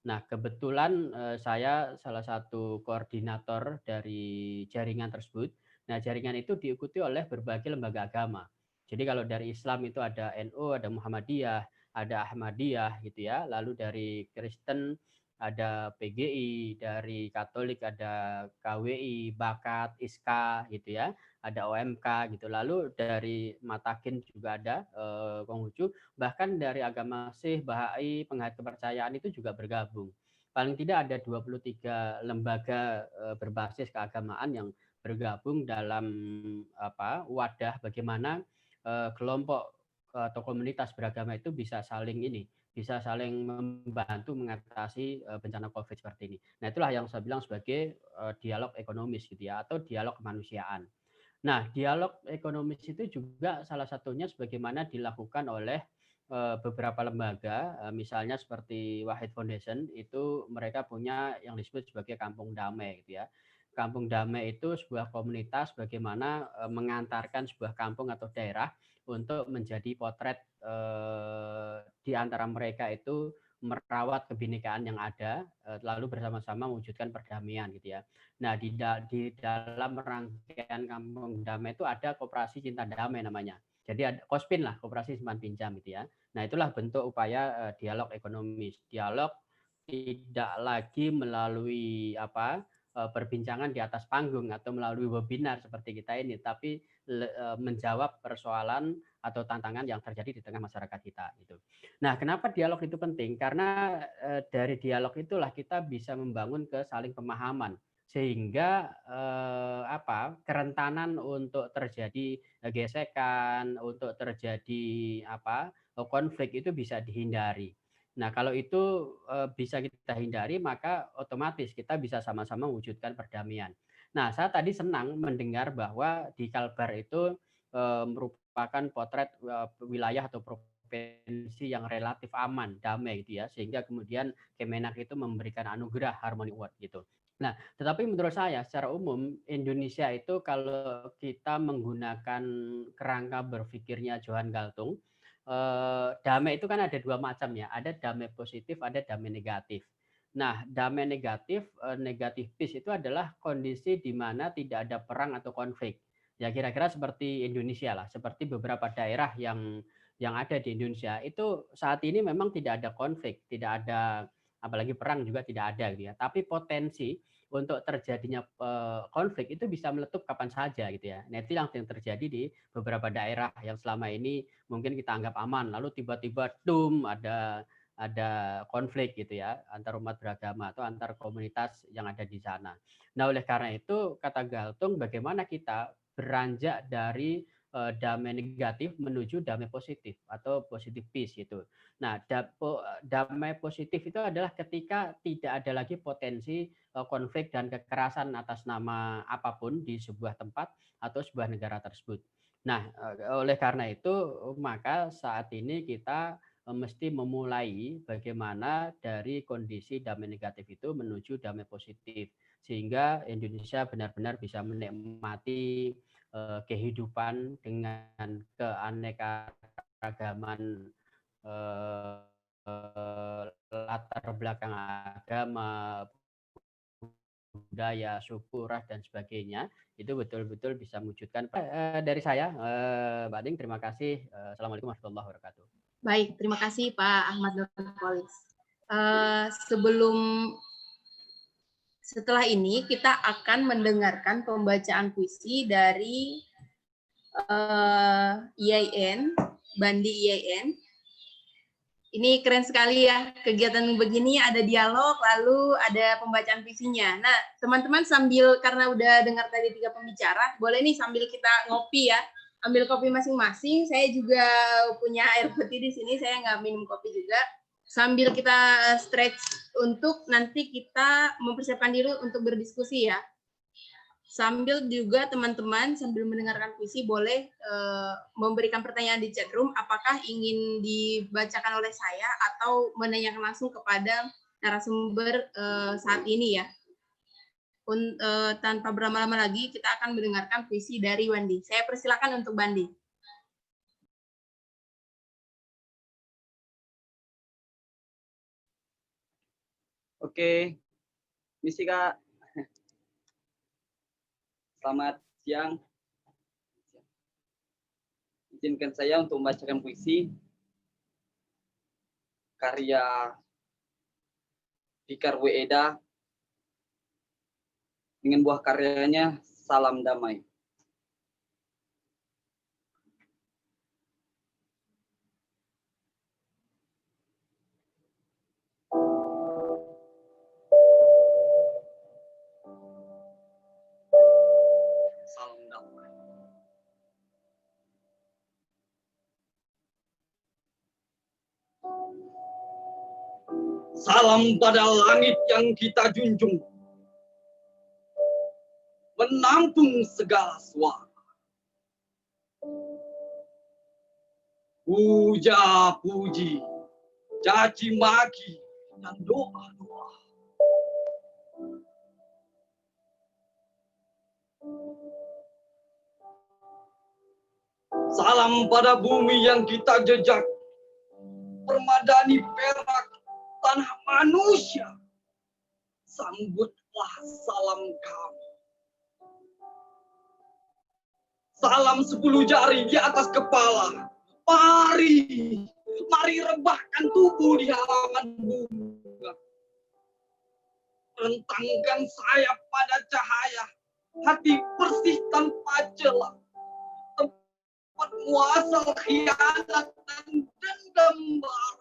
Nah, kebetulan saya salah satu koordinator dari jaringan tersebut. Nah, jaringan itu diikuti oleh berbagai lembaga agama. Jadi kalau dari Islam itu ada NU, ada Muhammadiyah, ada Ahmadiyah gitu ya. Lalu dari Kristen ada PGI, dari Katolik ada KWI, Bakat, ISKA gitu ya, ada OMK gitu. Lalu dari Matakin juga ada Konghucu, bahkan dari agama Sikh, Bahai, Penghayat Kepercayaan itu juga bergabung. Paling tidak ada 23 lembaga berbasis keagamaan yang bergabung dalam wadah bagaimana kelompok atau komunitas beragama itu bisa saling membantu mengatasi bencana COVID seperti ini. Nah, itulah yang saya bilang sebagai dialog ekonomis gitu ya, atau dialog kemanusiaan. Nah, dialog ekonomis itu juga salah satunya sebagaimana dilakukan oleh beberapa lembaga, misalnya seperti Wahid Foundation, itu mereka punya yang disebut sebagai Kampung Damai gitu ya. Kampung Damai itu sebuah komunitas bagaimana mengantarkan sebuah kampung atau daerah untuk menjadi potret di antara mereka itu merawat kebinekaan yang ada, lalu bersama-sama mewujudkan perdamaian gitu ya. Nah, di dalam rangkaian Kampung Damai itu ada Koperasi Cinta Damai namanya. Jadi ada Kospin lah, Koperasi Simpan Pinjam gitu ya. Nah, itulah bentuk upaya dialog ekonomis. Dialog tidak lagi melalui perbincangan di atas panggung atau melalui webinar seperti kita ini, tapi menjawab persoalan atau tantangan yang terjadi di tengah masyarakat kita gitu. Nah, kenapa dialog itu penting? Karena dari dialog itulah kita bisa membangun ke saling pemahaman, sehingga kerentanan untuk terjadi gesekan, untuk terjadi konflik itu bisa dihindari. Nah, kalau itu bisa kita hindari, maka otomatis kita bisa sama-sama mewujudkan perdamaian. Nah, saya tadi senang mendengar bahwa di Kalbar itu merupakan potret wilayah atau provinsi yang relatif aman, damai gitu ya, sehingga kemudian Kemenak itu memberikan anugerah Harmony Award gitu. Nah, tetapi menurut saya secara umum Indonesia itu kalau kita menggunakan kerangka berpikirnya Johan Galtung, damai itu kan ada dua macam ya, ada damai positif, ada damai negatif. Nah, damai negatif, negatif peace itu adalah kondisi di mana tidak ada perang atau konflik. Ya kira-kira seperti Indonesia lah, seperti beberapa daerah yang ada di Indonesia itu saat ini memang tidak ada konflik, tidak ada apalagi perang juga tidak ada gitu ya. Tapi potensi untuk terjadinya konflik itu bisa meletup kapan saja gitu ya. Nah, itu yang terjadi di beberapa daerah yang selama ini mungkin kita anggap aman, lalu tiba-tiba ada konflik gitu ya antar umat beragama atau antar komunitas yang ada di sana. Nah, oleh karena itu kata Galtung bagaimana kita beranjak dari damai negatif menuju damai positif atau positive peace gitu. Nah, damai positif itu adalah ketika tidak ada lagi potensi konflik dan kekerasan atas nama apapun di sebuah tempat atau sebuah negara tersebut. Nah, oleh karena itu maka saat ini kita mesti memulai bagaimana dari kondisi damai negatif itu menuju damai positif sehingga Indonesia benar-benar bisa menikmati kehidupan dengan keanekaragaman latar belakang agama, budaya, suku, ras dan sebagainya itu betul-betul bisa mewujudkan. Dari saya, Mbak Ding, terima kasih. Assalamualaikum warahmatullahi wabarakatuh. Baik, terima kasih Pak Ahmad Nurholis. Setelah ini kita akan mendengarkan pembacaan puisi dari IAIN, Bandi IAIN. Ini keren sekali ya, kegiatan begini ada dialog, lalu ada pembacaan puisinya. Nah, teman-teman sambil, karena udah dengar tadi 3 pembicara, boleh nih sambil kita ngopi ya, ambil kopi masing-masing. Saya juga punya air putih di sini, saya nggak minum kopi juga. Sambil kita stretch untuk nanti kita mempersiapkan diri untuk berdiskusi ya. Sambil juga teman-teman sambil mendengarkan puisi boleh memberikan pertanyaan di chat room apakah ingin dibacakan oleh saya atau menanyakan langsung kepada narasumber saat ini ya. tanpa berlama-lama lagi, kita akan mendengarkan puisi dari Wandi. Saya persilakan untuk Wandi. Oke, misi Kak. Selamat siang. Izinkan saya untuk membacakan puisi karya Fikar W. Eda dengan buah karyanya Salam Damai. Salam damai. Salam pada langit yang kita junjung, menampung segala suara. Puja puji, caci maki, dan doa-doa. Salam pada bumi yang kita jejak, permadani perak tanah manusia. Sambutlah salam kami. Salam 10 jari di atas kepala. Mari, mari rebahkan tubuh di halaman bunga. Rentangkan sayap pada cahaya, hati bersih tanpa celah. Tempat muasal khianat dan dendam bara.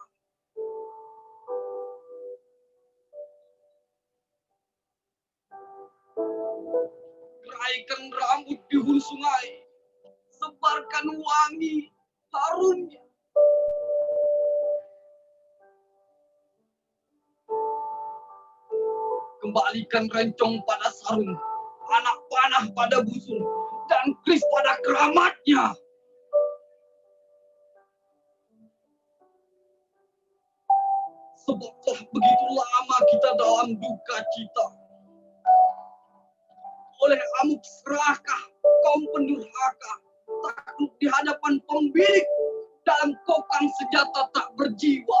Geraikan rambut di hulu sungai, sebarkan wangi harumnya. Kembalikan rencong pada sarung, anak panah pada busur, dan keris pada keramatnya. Sebab telah begitu lama kita dalam duka cita. Oleh amuk serakah, kaum pendurhaka, takut di hadapan pemilik dalam kokang senjata tak berjiwa.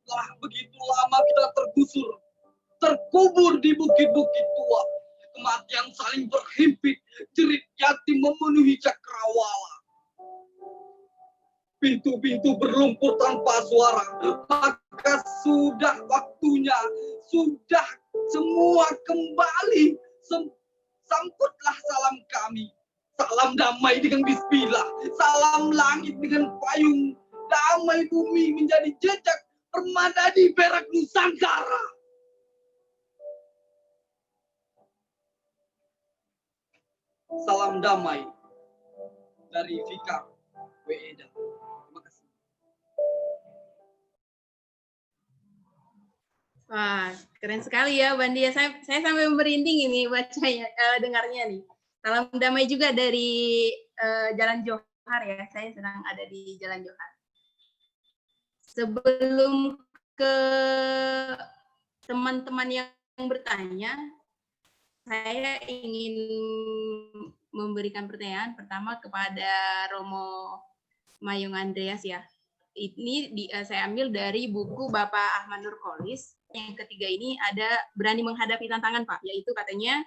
Telah begitu lama kita tergusur, terkubur di bukit-bukit tua. Kematian saling berhimpit, jerit yatim memenuhi cakrawala. Pintu-pintu berlumpur tanpa suara, maka sudah waktunya, sudah semua kembali. Sambutlah salam kami. Salam damai dengan bismillah, salam langit dengan payung, damai bumi menjadi jejak permadani perak Nusantara. Salam damai dari Fikar W. Eda. Terima kasih. Wah, keren sekali ya, Wandi. Saya sampai merinding ini bacanya, dengarnya nih. Salam damai juga dari Jalan Johar ya. Saya sedang ada di Jalan Johar. Sebelum ke teman-teman yang bertanya, saya ingin memberikan pertanyaan pertama kepada Romo Mayung Andreas ya. Ini saya ambil dari buku Bapak Ahmad Nurkolis. Yang ketiga ini ada berani menghadapi tantangan, Pak. Yaitu katanya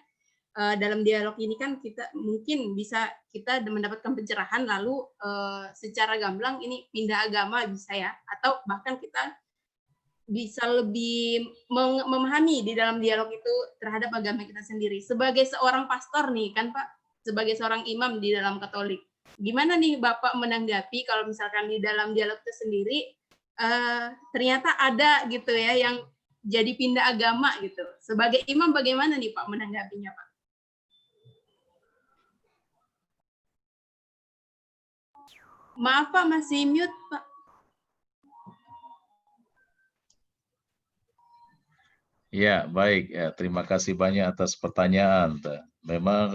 dalam dialog ini kan kita mungkin bisa kita mendapatkan pencerahan, lalu secara gamblang ini pindah agama bisa ya, atau bahkan kita bisa lebih memahami di dalam dialog itu terhadap agama kita sendiri. Sebagai seorang pastor nih kan Pak, sebagai seorang imam di dalam Katolik, gimana nih Bapak menanggapi kalau misalkan di dalam dialog itu sendiri ternyata ada gitu ya yang jadi pindah agama gitu. Sebagai imam bagaimana nih Pak menanggapinya Pak? Maaf Pak, masih mute Pak. Ya, baik. Ya, terima kasih banyak atas pertanyaan. Memang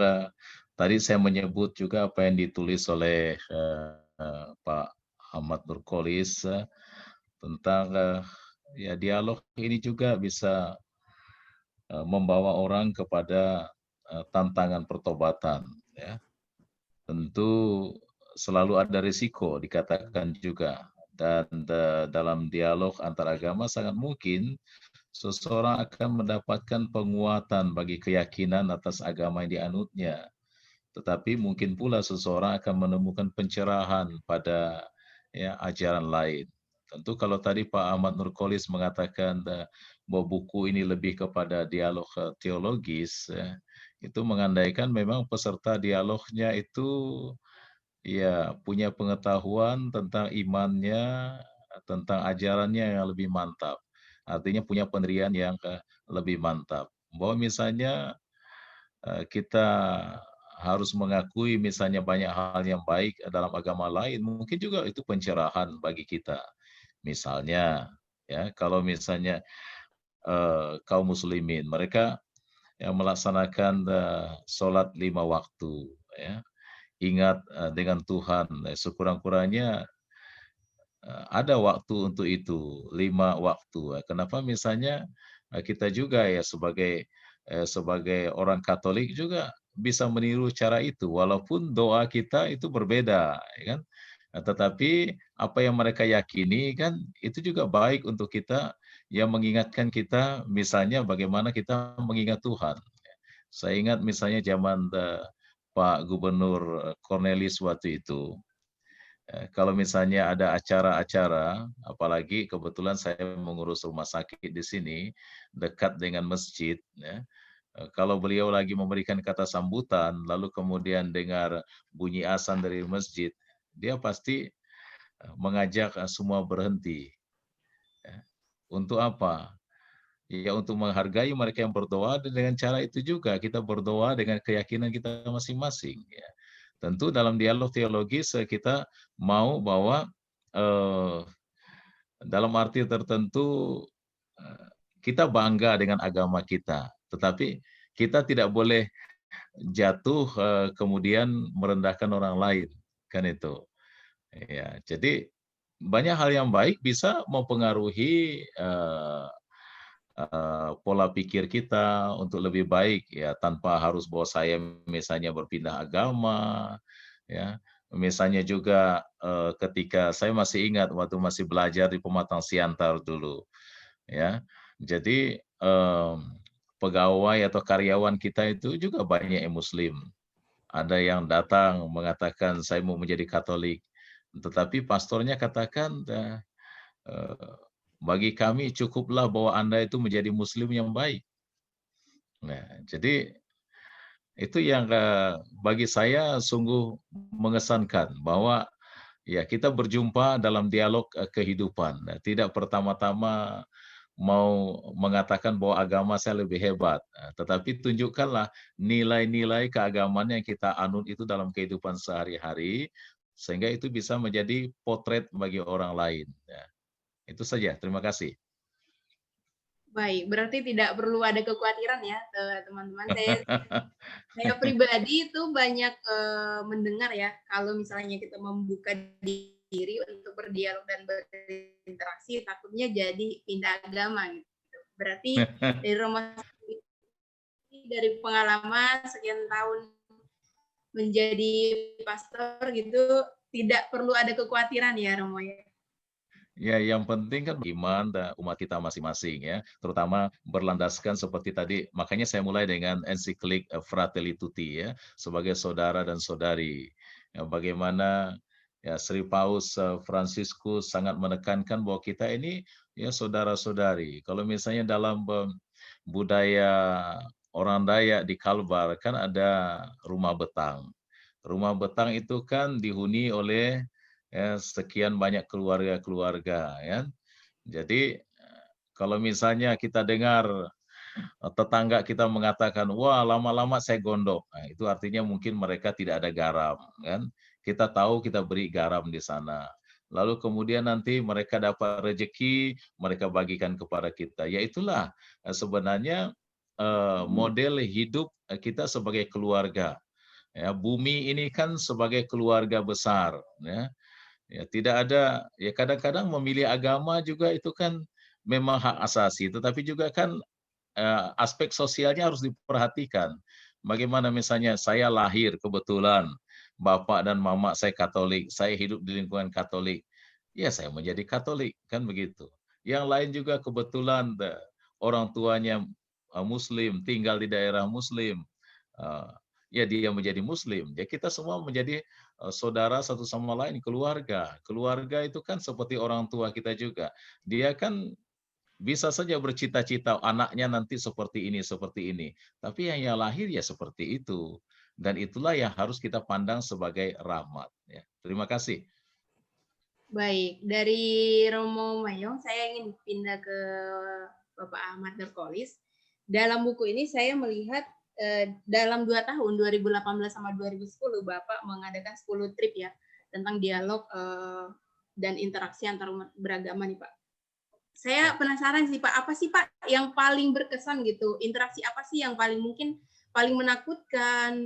tadi saya menyebut juga apa yang ditulis oleh Pak Ahmad Nurkolis tentang ya dialog ini juga bisa membawa orang kepada tantangan pertobatan. Ya. Tentu selalu ada risiko dikatakan juga. Dan dalam dialog antar agama sangat mungkin seseorang akan mendapatkan penguatan bagi keyakinan atas agama yang dianutnya. Tetapi mungkin pula seseorang akan menemukan pencerahan pada ya, ajaran lain. Tentu kalau tadi Pak Ahmad Nurkolis mengatakan bahwa buku ini lebih kepada dialog teologis, itu mengandaikan memang peserta dialognya itu ya punya pengetahuan tentang imannya, tentang ajarannya yang lebih mantap. Artinya punya pendirian yang lebih mantap. Bahwa misalnya kita harus mengakui misalnya banyak hal yang baik dalam agama lain, mungkin juga itu pencerahan bagi kita. Misalnya, ya kalau misalnya kaum muslimin, mereka yang melaksanakan sholat 5 waktu, ya, ingat dengan Tuhan, sekurang-kurangnya ada waktu untuk itu, 5 waktu. Kenapa misalnya kita juga ya sebagai orang Katolik juga bisa meniru cara itu, walaupun doa kita itu berbeda, ya kan? Tetapi apa yang mereka yakini kan itu juga baik untuk kita, yang mengingatkan kita misalnya bagaimana kita mengingat Tuhan. Saya ingat misalnya zaman Pak Gubernur Cornelis waktu itu, kalau misalnya ada acara-acara, apalagi kebetulan saya mengurus rumah sakit di sini, dekat dengan masjid, ya, kalau beliau lagi memberikan kata sambutan, lalu kemudian dengar bunyi azan dari masjid, dia pasti mengajak semua berhenti. Ya. Untuk apa? Ya untuk menghargai mereka yang berdoa, dan dengan cara itu juga kita berdoa dengan keyakinan kita masing-masing. Ya. Tentu dalam dialog teologis kita mau bahwa dalam arti tertentu kita bangga dengan agama kita, tetapi kita tidak boleh jatuh kemudian merendahkan orang lain, kan itu. Ya, jadi banyak hal yang baik bisa mempengaruhi pola pikir kita untuk lebih baik, ya, tanpa harus bahwa saya misalnya berpindah agama, ya. Misalnya juga ketika saya masih ingat waktu masih belajar di Pematang Siantar dulu, ya. Jadi pegawai atau karyawan kita itu juga banyak yang Muslim. Ada yang datang mengatakan saya mau menjadi Katolik, tetapi pastornya katakan bagi kami cukuplah bahwa Anda itu menjadi Muslim yang baik. Nah, jadi itu yang bagi saya sungguh mengesankan, bahwa ya kita berjumpa dalam dialog kehidupan. Nah, tidak pertama-tama mau mengatakan bahwa agama saya lebih hebat, tetapi tunjukkanlah nilai-nilai keagamaan yang kita anut itu dalam kehidupan sehari-hari, sehingga itu bisa menjadi potret bagi orang lain. Ya. Itu saja, terima kasih. Baik, berarti tidak perlu ada kekhawatiran ya, teman-teman. Saya pribadi itu banyak mendengar ya, kalau misalnya kita membuka diri untuk berdialog dan berinteraksi, takutnya jadi pindah agama gitu. Berarti dari rumah sakit, dari pengalaman sekian tahun menjadi pastor gitu, tidak perlu ada kekhawatiran ya, Romo ya. Ya, yang penting kan iman dan umat kita masing-masing ya, terutama berlandaskan seperti tadi. Makanya saya mulai dengan ensiklik Fratelli Tutti ya, sebagai saudara dan saudari. Ya, bagaimana ya Sri Paus Fransiskus sangat menekankan bahwa kita ini ya saudara-saudari. Kalau misalnya dalam budaya orang Dayak di Kalbar kan ada rumah betang. Rumah betang itu kan dihuni oleh ya, sekian banyak keluarga-keluarga, ya. Jadi kalau misalnya kita dengar tetangga kita mengatakan, wah lama-lama saya gondok, nah, itu artinya mungkin mereka tidak ada garam, kan? Kita tahu kita beri garam di sana. Lalu kemudian nanti mereka dapat rezeki, mereka bagikan kepada kita. Ya itulah sebenarnya model hidup kita sebagai keluarga. Ya, bumi ini kan sebagai keluarga besar, ya. Ya, tidak ada, ya kadang-kadang memilih agama juga itu kan memang hak asasi, tetapi juga kan aspek sosialnya harus diperhatikan. Bagaimana misalnya saya lahir kebetulan bapak dan mama saya Katolik, saya hidup di lingkungan Katolik, ya saya menjadi Katolik kan begitu. Yang lain juga kebetulan orang tuanya Muslim, tinggal di daerah Muslim, eh, ya dia menjadi Muslim. Ya kita semua menjadi saudara satu sama lain, keluarga. Keluarga itu kan seperti orang tua kita juga. Dia kan bisa saja bercita-cita anaknya nanti seperti ini, seperti ini. Tapi yang lahir ya seperti itu. Dan itulah yang harus kita pandang sebagai rahmat. Ya. Terima kasih. Baik, dari Romo Mayong, saya ingin pindah ke Bapak Ahmad Darkolis. Dalam buku ini saya melihat dalam 2 tahun, 2018 sama 2010, Bapak mengadakan 10 trip ya, tentang dialog dan interaksi antar umat beragama nih Pak. Saya penasaran sih Pak, apa sih Pak yang paling berkesan gitu? Interaksi apa sih yang paling mungkin paling menakutkan,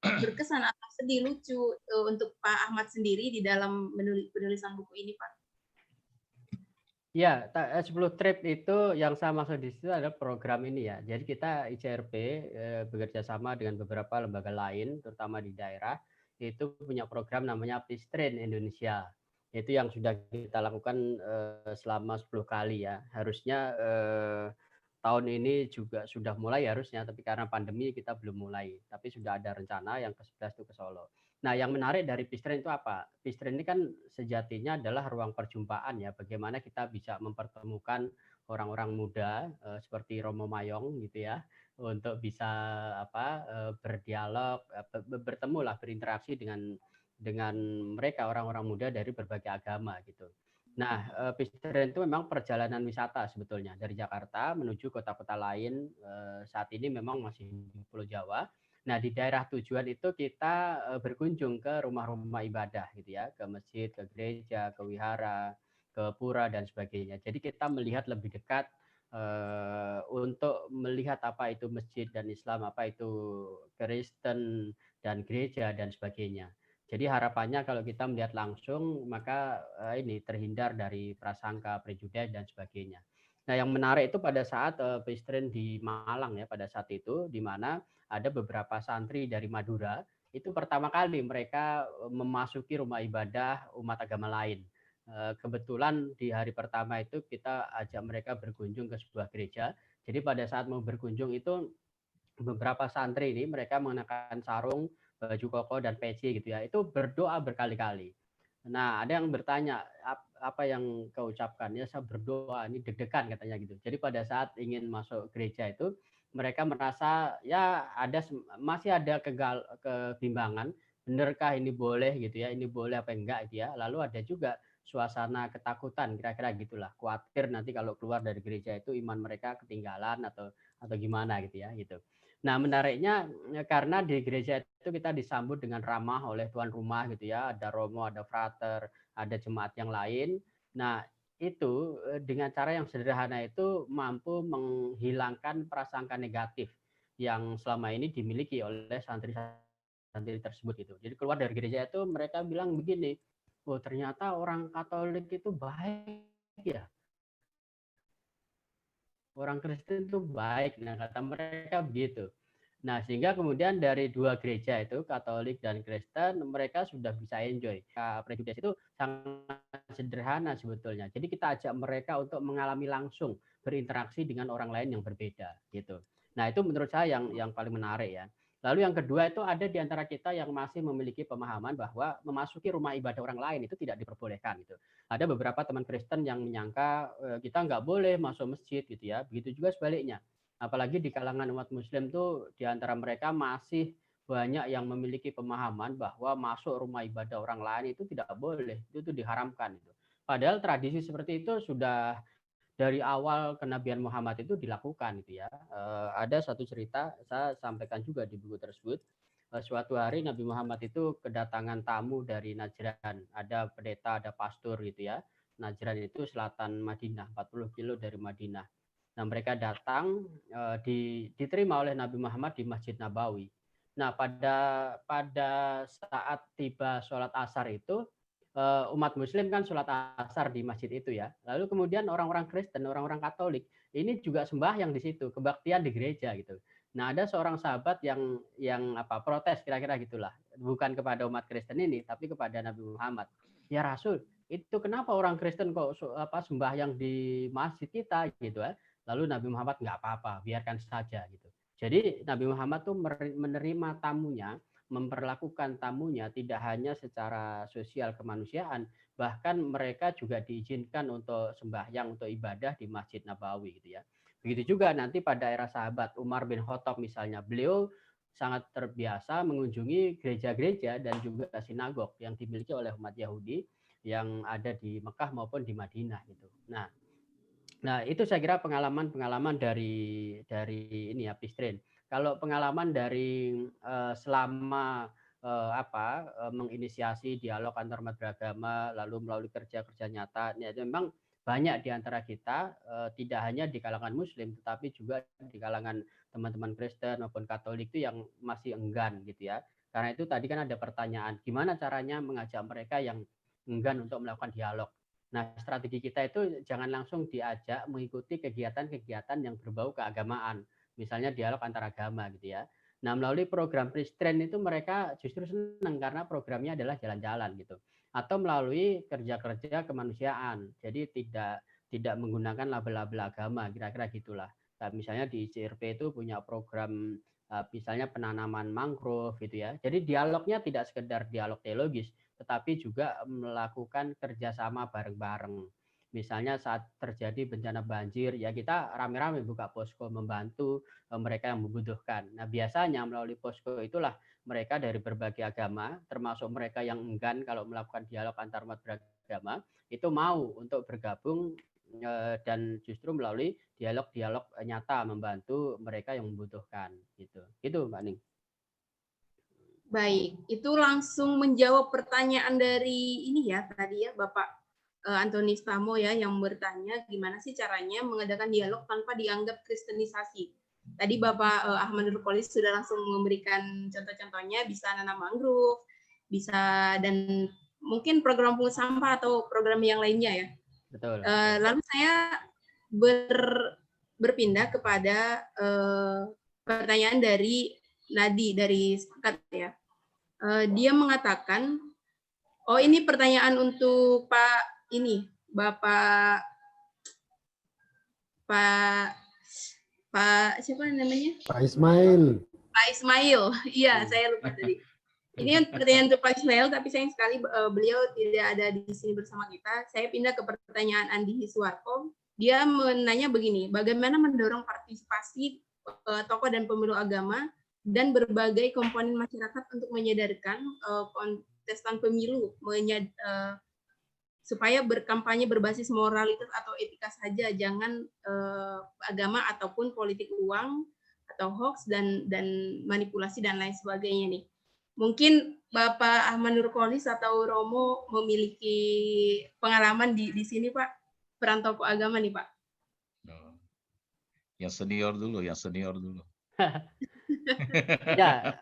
berkesan atau sedih, lucu untuk Pak Ahmad sendiri di dalam penulisan buku ini Pak? Ya, 10 trip itu yang saya maksud di situ adalah program ini ya. Jadi kita ICRP bekerja sama dengan beberapa lembaga lain, terutama di daerah, itu punya program namanya Peace Train Indonesia. Itu yang sudah kita lakukan selama 10 kali ya. Harusnya tahun ini juga sudah mulai harusnya, tapi karena pandemi kita belum mulai. Tapi sudah ada rencana yang ke-11 itu ke Solo. Nah, yang menarik dari Peace Train itu apa? Peace Train ini kan sejatinya adalah ruang perjumpaan ya. Bagaimana kita bisa mempertemukan orang-orang muda seperti Romo Mayong gitu ya, untuk bisa berdialog, bertemu lah, berinteraksi dengan mereka orang-orang muda dari berbagai agama gitu. Nah, Peace Train itu memang perjalanan wisata sebetulnya dari Jakarta menuju kota-kota lain. Saat ini memang masih di Pulau Jawa. Nah, di daerah tujuan itu kita berkunjung ke rumah-rumah ibadah gitu ya, ke masjid, ke gereja, ke wihara, ke pura dan sebagainya. Jadi kita melihat lebih dekat untuk melihat apa itu masjid dan Islam, apa itu Kristen dan gereja dan sebagainya. Jadi harapannya kalau kita melihat langsung maka ini terhindar dari prasangka, prejudice dan sebagainya. Nah, yang menarik itu pada saat Peace Train di Malang ya, pada saat itu di mana ada beberapa santri dari Madura, itu pertama kali mereka memasuki rumah ibadah umat agama lain. Kebetulan di hari pertama itu kita ajak mereka berkunjung ke sebuah gereja. Jadi pada saat mau berkunjung itu beberapa santri ini mereka mengenakan sarung, baju koko dan peci gitu ya. Itu berdoa berkali-kali. Nah, ada yang bertanya, apa yang kau ucapkan? Ya, saya berdoa, ini deg-degan katanya gitu. Jadi pada saat ingin masuk gereja itu, mereka merasa ya masih ada kebimbangan, benarkah ini boleh gitu ya, ini boleh apa enggak gitu ya. Lalu ada juga suasana ketakutan, kira-kira gitulah. Khawatir nanti kalau keluar dari gereja itu iman mereka ketinggalan atau gimana gitu ya gitu. Nah, menariknya karena di gereja itu kita disambut dengan ramah oleh tuan rumah gitu ya, ada romo, ada frater, ada jemaat yang lain. Nah, itu dengan cara yang sederhana itu mampu menghilangkan prasangka negatif yang selama ini dimiliki oleh santri-santri tersebut gitu. Jadi keluar dari gereja itu mereka bilang begini, oh ternyata orang Katolik itu baik ya. Orang Kristen itu baik, nah kata mereka begitu. Nah, sehingga kemudian dari dua gereja itu, Katolik dan Kristen, mereka sudah bisa enjoy. Prejudice itu sangat sederhana sebetulnya. Jadi kita ajak mereka untuk mengalami langsung berinteraksi dengan orang lain yang berbeda gitu. Nah, itu menurut saya yang paling menarik ya. Lalu yang kedua itu ada di antara kita yang masih memiliki pemahaman bahwa memasuki rumah ibadah orang lain itu tidak diperbolehkan gitu. Ada beberapa teman Kristen yang menyangka kita nggak boleh masuk masjid gitu ya. Begitu juga sebaliknya. Apalagi di kalangan umat Muslim tuh di antara mereka masih banyak yang memiliki pemahaman bahwa masuk rumah ibadah orang lain itu tidak boleh, itu diharamkan. Padahal tradisi seperti itu sudah dari awal kenabian Muhammad itu dilakukan gitu ya. Ada satu cerita saya sampaikan juga di buku tersebut. Suatu hari Nabi Muhammad itu kedatangan tamu dari Najran. Ada pendeta, ada pastor gitu ya. Najran itu selatan Madinah, 40 kilo dari Madinah. Nah, mereka datang diterima oleh Nabi Muhammad di Masjid Nabawi. Nah, pada saat tiba sholat asar itu, umat Muslim kan sholat asar di masjid itu ya. Lalu kemudian orang-orang Kristen, orang-orang Katolik ini juga sembahyang di situ, kebaktian di gereja gitu. Nah, ada seorang sahabat yang protes kira-kira gitulah, bukan kepada umat Kristen ini, tapi kepada Nabi Muhammad. Ya Rasul, itu kenapa orang Kristen kok sembahyang di masjid kita gitu ya? Lalu Nabi Muhammad nggak apa-apa, biarkan saja gitu. Jadi Nabi Muhammad tuh menerima tamunya, memperlakukan tamunya tidak hanya secara sosial kemanusiaan, bahkan mereka juga diizinkan untuk sembahyang, untuk ibadah di Masjid Nabawi gitu ya. Begitu juga nanti pada era sahabat Umar bin Khattab misalnya, beliau sangat terbiasa mengunjungi gereja-gereja dan juga sinagog yang dimiliki oleh umat Yahudi yang ada di Mekah maupun di Madinah gitu. Nah, itu saya kira pengalaman-pengalaman dari ini ya, Pistrin. Kalau pengalaman dari selama menginisiasi dialog antar umat beragama, lalu melalui kerja-kerja nyata, ya memang banyak di antara kita, tidak hanya di kalangan Muslim, tetapi juga di kalangan teman-teman Kristen maupun Katolik itu yang masih enggan gitu ya. Karena itu tadi kan ada pertanyaan, gimana caranya mengajak mereka yang enggan untuk melakukan dialog. Nah, strategi kita itu jangan langsung diajak mengikuti kegiatan-kegiatan yang berbau keagamaan, misalnya dialog antar agama gitu ya. Nah, melalui program Pristrain itu mereka justru senang karena programnya adalah jalan-jalan gitu. Atau melalui kerja-kerja kemanusiaan. Jadi tidak menggunakan label-label agama, kira-kira gitulah. Nah, misalnya di ICRP itu punya program misalnya penanaman mangrove gitu ya. Jadi dialognya tidak sekedar dialog teologis, tetapi juga melakukan kerjasama bareng-bareng. Misalnya saat terjadi bencana banjir, ya kita rame-rame buka posko membantu mereka yang membutuhkan. Nah, biasanya melalui posko itulah mereka dari berbagai agama, termasuk mereka yang enggan kalau melakukan dialog antar umat beragama, itu mau untuk bergabung dan justru melalui dialog-dialog nyata membantu mereka yang membutuhkan gitu. Gitu, Mbak Ning. Baik, itu langsung menjawab pertanyaan dari ini ya tadi ya Bapak Antoni Stamo ya yang bertanya gimana sih caranya mengadakan dialog tanpa dianggap kristenisasi. Tadi Bapak Ahmad Nurkolis sudah langsung memberikan contoh-contohnya, bisa nanam mangrove, bisa dan mungkin program pungut sampah atau program yang lainnya ya. Betul. Lalu saya berpindah kepada pertanyaan dari Nadi dari Sepakat ya. Dia mengatakan, oh ini pertanyaan untuk Pak ini, Bapak siapa namanya? Pak Ismail. Pak Ismail, iya saya lupa tadi. Ini pertanyaan untuk Pak Ismail, tapi sayang sekali beliau tidak ada di sini bersama kita. Saya pindah ke pertanyaan Andi Hiswarko. Dia menanya begini, bagaimana mendorong partisipasi tokoh dan pemeluk agama dan berbagai komponen masyarakat untuk menyadarkan kontestan pemilu supaya berkampanye berbasis moralitas atau etika saja, jangan agama ataupun politik uang atau hoax dan manipulasi dan lain sebagainya nih. Mungkin Bapak Ahmad Nurkolis atau Romo memiliki pengalaman di sini Pak, peran tokoh agama nih Pak. Yang senior dulu. Ya,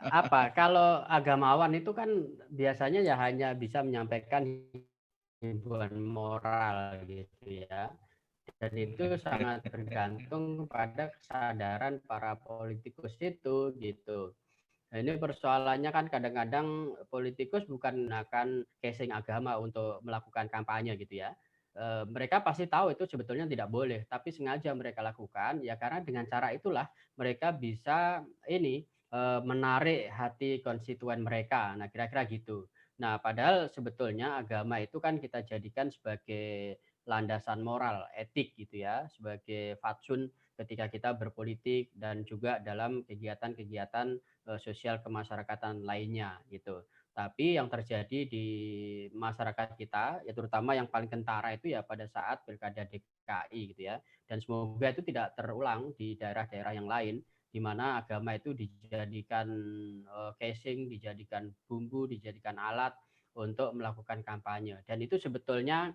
kalau agamawan itu kan biasanya ya hanya bisa menyampaikan himbauan moral gitu ya. Dan itu sangat bergantung kepada kesadaran para politikus itu gitu. Nah, ini persoalannya kan kadang-kadang politikus bukan menggunakan casing agama untuk melakukan kampanye gitu ya. Mereka pasti tahu itu sebetulnya tidak boleh, tapi sengaja mereka lakukan ya karena dengan cara itulah mereka bisa menarik hati konstituen mereka. Nah, kira-kira gitu. Nah, padahal sebetulnya agama itu kan kita jadikan sebagai landasan moral, etik gitu ya, sebagai fatsun ketika kita berpolitik dan juga dalam kegiatan-kegiatan sosial kemasyarakatan lainnya gitu. Tapi yang terjadi di masyarakat kita, ya terutama yang paling kentara itu ya pada saat pilkada DKI gitu ya. Dan semoga itu tidak terulang di daerah-daerah yang lain, di mana agama itu dijadikan casing, dijadikan bumbu, dijadikan alat untuk melakukan kampanye. Dan itu sebetulnya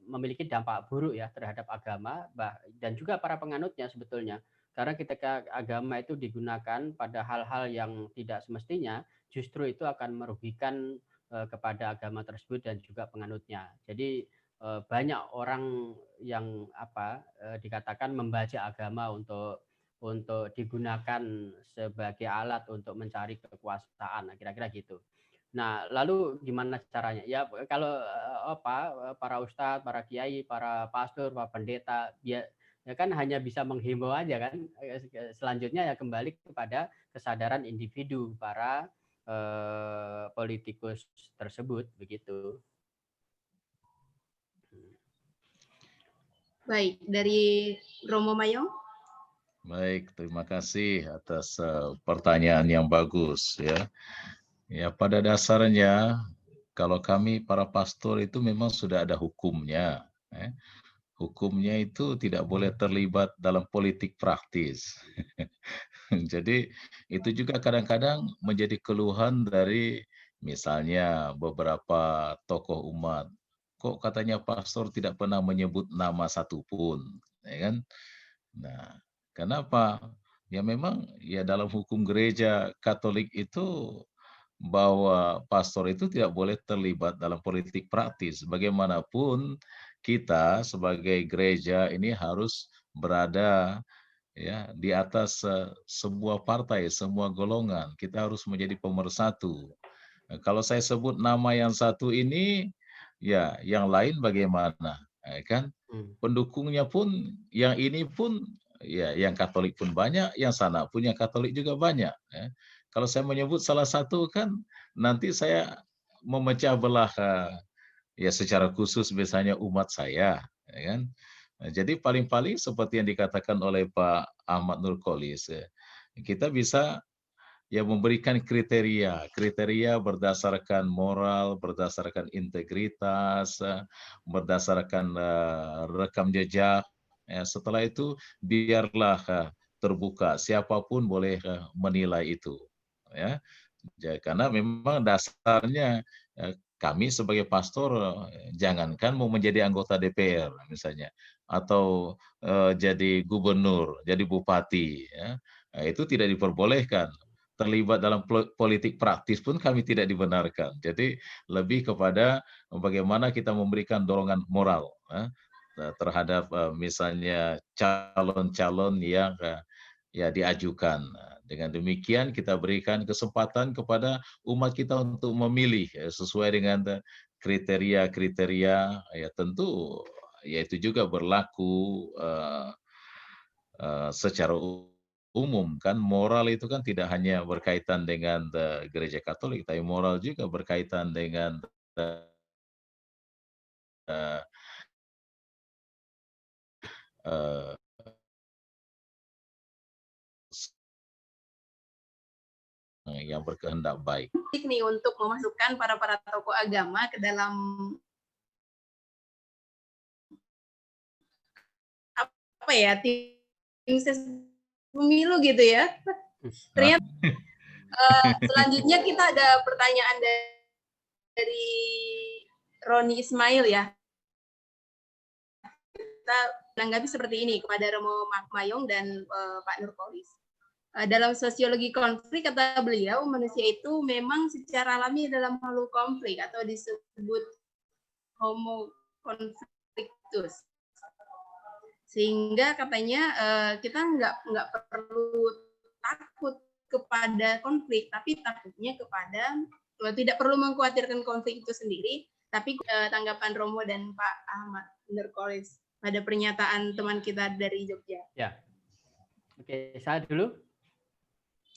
memiliki dampak buruk ya terhadap agama dan juga para penganutnya sebetulnya. Karena ketika agama itu digunakan pada hal-hal yang tidak semestinya, justru itu akan merugikan kepada agama tersebut dan juga penganutnya. Jadi banyak orang yang dikatakan membaca agama untuk digunakan sebagai alat untuk mencari kekuasaan, kira-kira gitu. Nah, lalu gimana caranya? Ya kalau para ustadz, para kiai, para pastor, para pendeta, ya kan hanya bisa menghimbau aja kan. Selanjutnya ya kembali kepada kesadaran individu para politikus tersebut begitu. Baik, dari Romo Mayong. Baik, terima kasih atas pertanyaan yang bagus ya. Ya, pada dasarnya kalau kami para pastor itu memang sudah ada hukumnya. Hukumnya itu tidak boleh terlibat dalam politik praktis. Jadi itu juga kadang-kadang menjadi keluhan dari misalnya beberapa tokoh umat. Kok katanya pastor tidak pernah menyebut nama satupun, ya kan? Nah, kenapa? Ya memang ya dalam hukum gereja Katolik itu bahwa pastor itu tidak boleh terlibat dalam politik praktis. Bagaimanapun kita sebagai gereja ini harus berada ya di atas sebuah partai, semua golongan. Kita harus menjadi pemersatu. Kalau saya sebut nama yang satu ini, ya yang lain bagaimana? Kan pendukungnya pun yang ini pun ya yang Katolik pun banyak, yang sana pun yang Katolik juga banyak. Kalau saya menyebut salah satu kan nanti saya memecah belah ya secara khusus misalnya umat saya, ya kan? Nah, jadi paling-paling seperti yang dikatakan oleh Pak Ahmad Nurkolis, kita bisa ya memberikan kriteria berdasarkan moral, berdasarkan integritas, berdasarkan rekam jejak. Setelah itu biarlah terbuka, siapapun boleh menilai itu. Ya, karena memang dasarnya kami sebagai pastor jangankan mau menjadi anggota DPR misalnya atau jadi gubernur, jadi bupati, ya, itu tidak diperbolehkan. Terlibat dalam politik praktis pun kami tidak dibenarkan. Jadi lebih kepada bagaimana kita memberikan dorongan moral terhadap misalnya calon-calon yang ya diajukan. Dengan demikian kita berikan kesempatan kepada umat kita untuk memilih sesuai dengan kriteria-kriteria, ya tentu ya itu juga berlaku secara umum kan. Moral itu kan tidak hanya berkaitan dengan gereja Katolik, tapi moral juga berkaitan dengan yang berkehendak baik. Nih untuk memasukkan para tokoh agama ke dalam apa ya tim ses pemilu gitu ya. Ternyata selanjutnya kita ada pertanyaan dari Roni Ismail ya. Kita menanggapi seperti ini kepada Romo Mayong dan Pak Nurkolis. Dalam sosiologi konflik, kata beliau, manusia itu memang secara alami dalam makhluk konflik atau disebut homo conflictus. Sehingga katanya kita nggak perlu takut kepada konflik, tapi takutnya kepada tidak perlu mengkhawatirkan konflik itu sendiri. Tapi tanggapan Romo dan Pak Ahmad Nurkolis pada pernyataan teman kita dari Jogja. Ya, oke, saya dulu.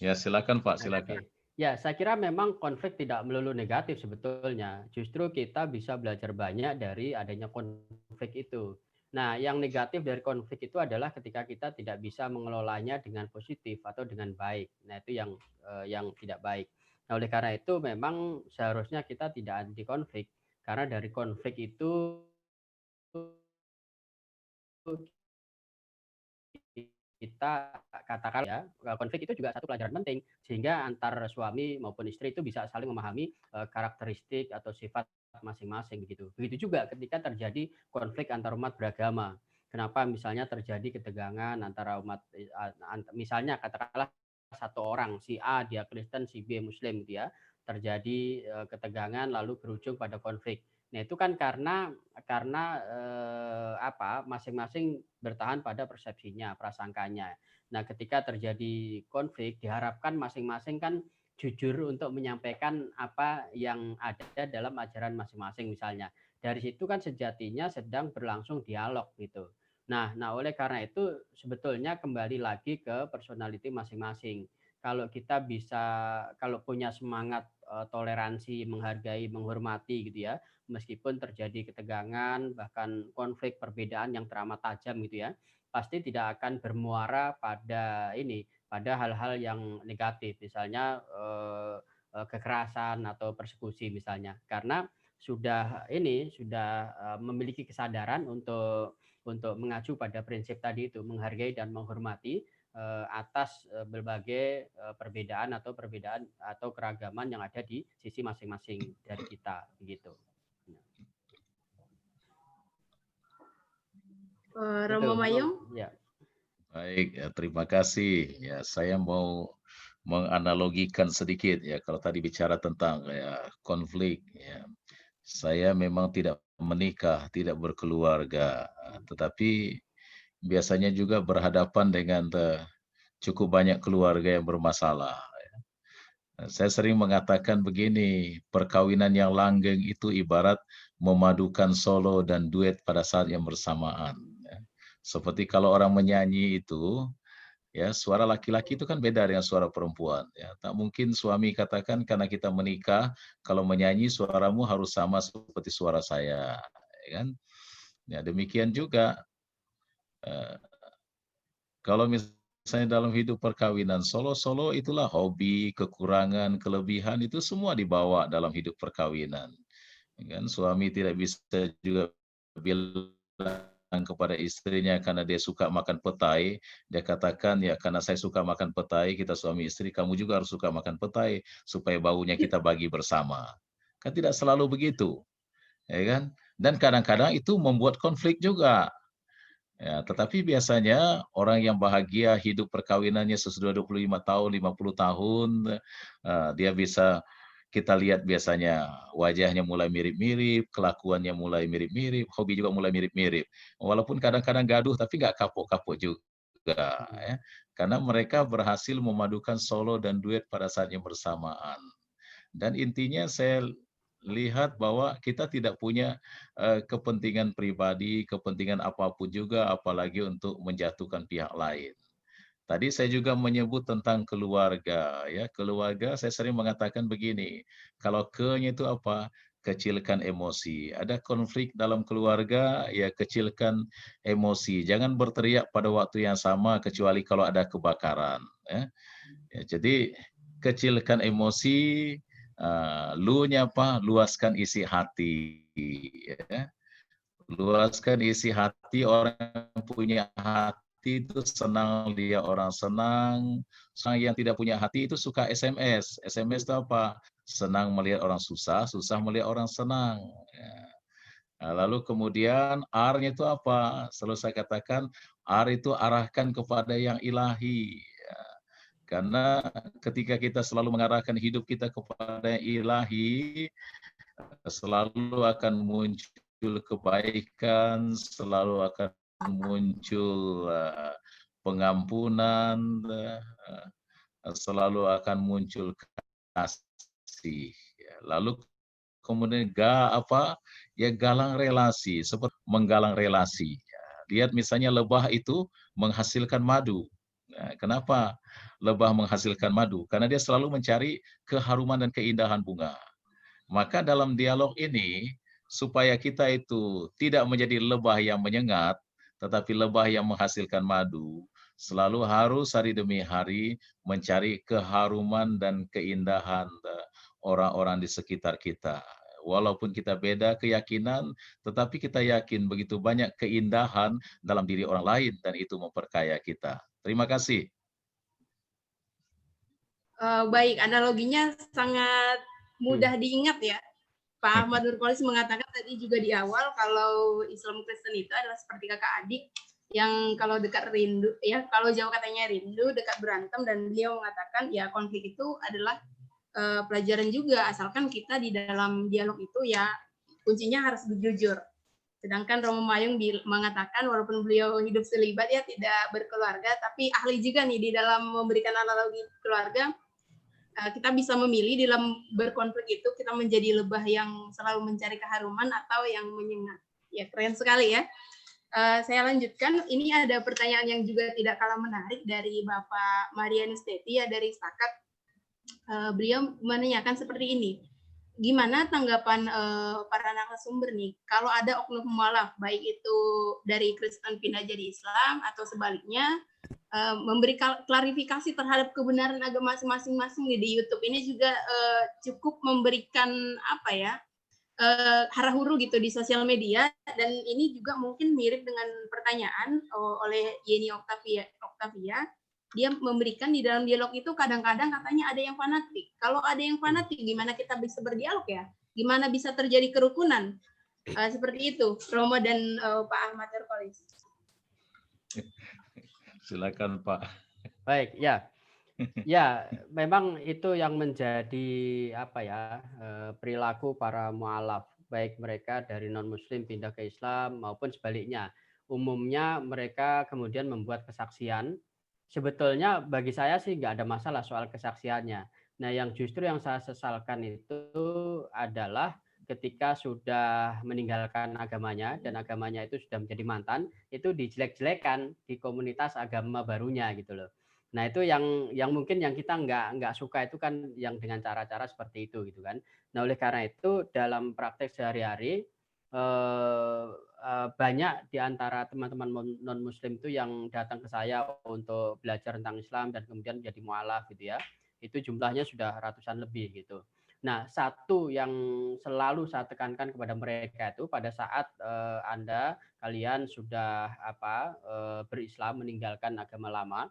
Ya, silakan Pak, silakan. Ya, saya kira memang konflik tidak melulu negatif sebetulnya. Justru kita bisa belajar banyak dari adanya konflik itu. Nah, yang negatif dari konflik itu adalah ketika kita tidak bisa mengelolanya dengan positif atau dengan baik. Nah, itu yang tidak baik. Nah, oleh karena itu memang seharusnya kita tidak anti konflik. Karena dari konflik itu kita katakan ya, konflik itu juga satu pelajaran penting sehingga antar suami maupun istri itu bisa saling memahami karakteristik atau sifat masing-masing begitu. Begitu juga ketika terjadi konflik antar umat beragama. kenapa misalnya terjadi ketegangan antara umat, misalnya katakanlah satu orang si A dia Kristen, si B Muslim gitu ya, terjadi ketegangan lalu berujung pada konflik. Nah itu kan karena masing-masing bertahan pada persepsinya, prasangkanya. Nah ketika terjadi konflik diharapkan masing-masing kan jujur untuk menyampaikan apa yang ada dalam ajaran masing-masing misalnya. Dari situ kan sejatinya sedang berlangsung dialog gitu. Nah, oleh karena itu sebetulnya kembali lagi ke personality masing-masing. Kalau kita bisa, kalau punya semangat toleransi, menghargai, menghormati gitu ya, meskipun terjadi ketegangan, bahkan konflik, perbedaan yang teramat tajam gitu ya, pasti tidak akan bermuara pada pada hal-hal yang negatif, misalnya kekerasan atau persekusi misalnya, karena sudah memiliki kesadaran untuk mengacu pada prinsip tadi itu, menghargai dan menghormati atas berbagai perbedaan atau keragaman yang ada di sisi masing-masing dari kita begitu. Romo Mayung. Ya. Baik, ya, terima kasih. Ya, saya mau menganalogikan sedikit ya. Kalau tadi bicara tentang ya konflik, ya, saya memang tidak menikah, tidak berkeluarga, tetapi biasanya juga berhadapan dengan cukup banyak keluarga yang bermasalah. Saya sering mengatakan begini, perkawinan yang langgeng itu ibarat memadukan solo dan duet pada saat yang bersamaan. Seperti kalau orang menyanyi itu, ya suara laki-laki itu kan beda dengan suara perempuan. Ya, tak mungkin suami katakan karena kita menikah, kalau menyanyi suaramu harus sama seperti suara saya, ya kan? Ya, demikian juga kalau misalnya dalam hidup perkawinan, solo-solo itulah hobi, kekurangan, kelebihan itu semua dibawa dalam hidup perkawinan. Ya kan? Suami tidak bisa juga bilang kepada istrinya karena dia suka makan petai, dia katakan ya karena saya suka makan petai, kita suami istri, kamu juga harus suka makan petai supaya baunya kita bagi bersama. Kan tidak selalu begitu, ya kan? Dan kadang-kadang itu membuat konflik juga. Ya, tetapi biasanya orang yang bahagia hidup perkawinannya sesudah 25 tahun, 50 tahun, dia bisa kita lihat biasanya wajahnya mulai mirip-mirip, kelakuannya mulai mirip-mirip, hobi juga mulai mirip-mirip. Walaupun kadang-kadang gaduh, tapi nggak kapok-kapok juga. Ya. Karena mereka berhasil memadukan solo dan duet pada saat yang bersamaan. Dan intinya saya lihat bahwa kita tidak punya kepentingan pribadi, kepentingan apapun juga, apalagi untuk menjatuhkan pihak lain. Tadi saya juga menyebut tentang keluarga, ya keluarga. Saya sering mengatakan begini, kalau ke-nya itu apa? Kecilkan emosi. Ada konflik dalam keluarga, ya kecilkan emosi. Jangan berteriak pada waktu yang sama, kecuali kalau ada kebakaran. Ya, jadi kecilkan emosi. Lu-nya apa? Luaskan isi hati. Ya. Luaskan isi hati, orang yang punya hati itu senang, dia orang senang. Orang yang tidak punya hati itu suka SMS. SMS itu apa? Senang melihat orang susah, susah melihat orang senang. Ya. Lalu kemudian R-nya itu apa? Selalu saya katakan, R itu arahkan kepada yang ilahi. Karena ketika kita selalu mengarahkan hidup kita kepada yang ilahi, selalu akan muncul kebaikan, selalu akan muncul pengampunan, selalu akan muncul kasih. Lalu kemudian galang relasi, seperti menggalang relasi. Lihat misalnya lebah itu menghasilkan madu. Kenapa lebah menghasilkan madu? Karena dia selalu mencari keharuman dan keindahan bunga. Maka dalam dialog ini, supaya kita itu tidak menjadi lebah yang menyengat, tetapi lebah yang menghasilkan madu, selalu harus hari demi hari mencari keharuman dan keindahan orang-orang di sekitar kita. Walaupun kita beda keyakinan, tetapi kita yakin begitu banyak keindahan dalam diri orang lain, dan itu memperkaya kita. Terima kasih. Baik, analoginya sangat mudah diingat ya. Pak Ahmad Nurkolis mengatakan tadi juga di awal kalau Islam Kristen itu adalah seperti kakak adik yang kalau dekat rindu, ya kalau Jawa katanya rindu, dekat berantem, dan beliau mengatakan ya konflik itu adalah pelajaran juga, asalkan kita di dalam dialog itu ya kuncinya harus jujur. Sedangkan Romo Mayung mengatakan walaupun beliau hidup selibat ya tidak berkeluarga, tapi ahli juga nih di dalam memberikan analogi keluarga. Kita bisa memilih dalam berkonflik itu kita menjadi lebah yang selalu mencari keharuman atau yang menyengat. Ya keren sekali ya. Saya lanjutkan. Ini ada pertanyaan yang juga tidak kalah menarik dari Bapak Marianus Teti ya dari Stakat. Beliau menanyakan seperti ini. Gimana tanggapan para narasumber nih kalau ada oknum mualaf baik itu dari Kristen pindah jadi Islam atau sebaliknya memberi klarifikasi terhadap kebenaran agama masing-masing di YouTube ini juga cukup memberikan apa ya hara-huru gitu di sosial media, dan ini juga mungkin mirip dengan pertanyaan oleh Yeni Octavia. Dia memberikan di dalam dialog itu kadang-kadang katanya ada yang fanatik. Kalau ada yang fanatik, gimana kita bisa berdialog ya? Gimana bisa terjadi kerukunan? Seperti itu, Romo dan Pak Ahmad Nurkolis. Silakan Pak. Baik, ya. Ya, memang itu yang menjadi apa ya perilaku para mualaf, baik mereka dari non-Muslim pindah ke Islam maupun sebaliknya. Umumnya mereka kemudian membuat kesaksian. Sebetulnya bagi saya sih nggak ada masalah soal kesaksiannya. Nah, yang justru yang saya sesalkan itu adalah ketika sudah meninggalkan agamanya dan agamanya itu sudah menjadi mantan, itu dijelek-jelekan di komunitas agama barunya gitu loh. Nah, itu yang mungkin yang kita nggak suka itu kan yang dengan cara-cara seperti itu gitu kan. Nah, oleh karena itu dalam praktek sehari-hari banyak di antara teman-teman non-Muslim itu yang datang ke saya untuk belajar tentang Islam dan kemudian menjadi mualaf gitu ya. Itu jumlahnya sudah ratusan lebih gitu. Nah, satu yang selalu saya tekankan kepada mereka itu pada saat kalian sudah berislam meninggalkan agama lama,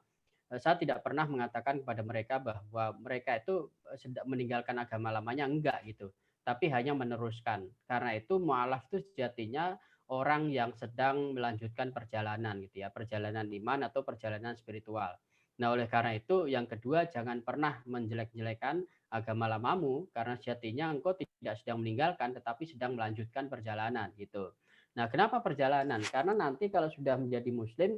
saya tidak pernah mengatakan kepada mereka bahwa mereka itu sedang meninggalkan agama lamanya, enggak gitu. Tapi hanya meneruskan. Karena itu mualaf itu sejatinya orang yang sedang melanjutkan perjalanan gitu ya, perjalanan iman atau perjalanan spiritual. Nah, oleh karena itu yang kedua, jangan pernah menjelek-jelekan agama lamamu karena sejatinya engkau tidak sedang meninggalkan tetapi sedang melanjutkan perjalanan gitu. Nah, kenapa perjalanan? Karena nanti kalau sudah menjadi muslim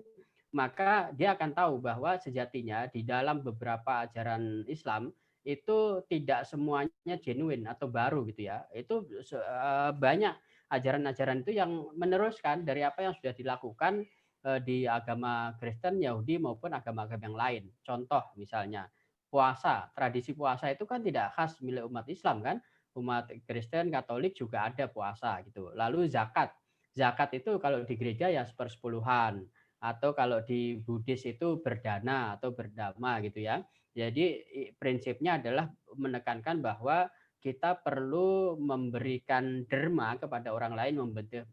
maka dia akan tahu bahwa sejatinya di dalam beberapa ajaran Islam itu tidak semuanya genuine atau baru gitu ya. Itu banyak ajaran-ajaran itu yang meneruskan dari apa yang sudah dilakukan di agama Kristen, Yahudi maupun agama-agama yang lain. Contoh misalnya puasa, tradisi puasa itu kan tidak khas milik umat Islam kan. Umat Kristen, Katolik juga ada puasa gitu. Lalu zakat. Zakat itu kalau di gereja ya sepersepuluhan, atau kalau di Buddhis itu berdana atau berdama gitu ya. Jadi prinsipnya adalah menekankan bahwa kita perlu memberikan derma kepada orang lain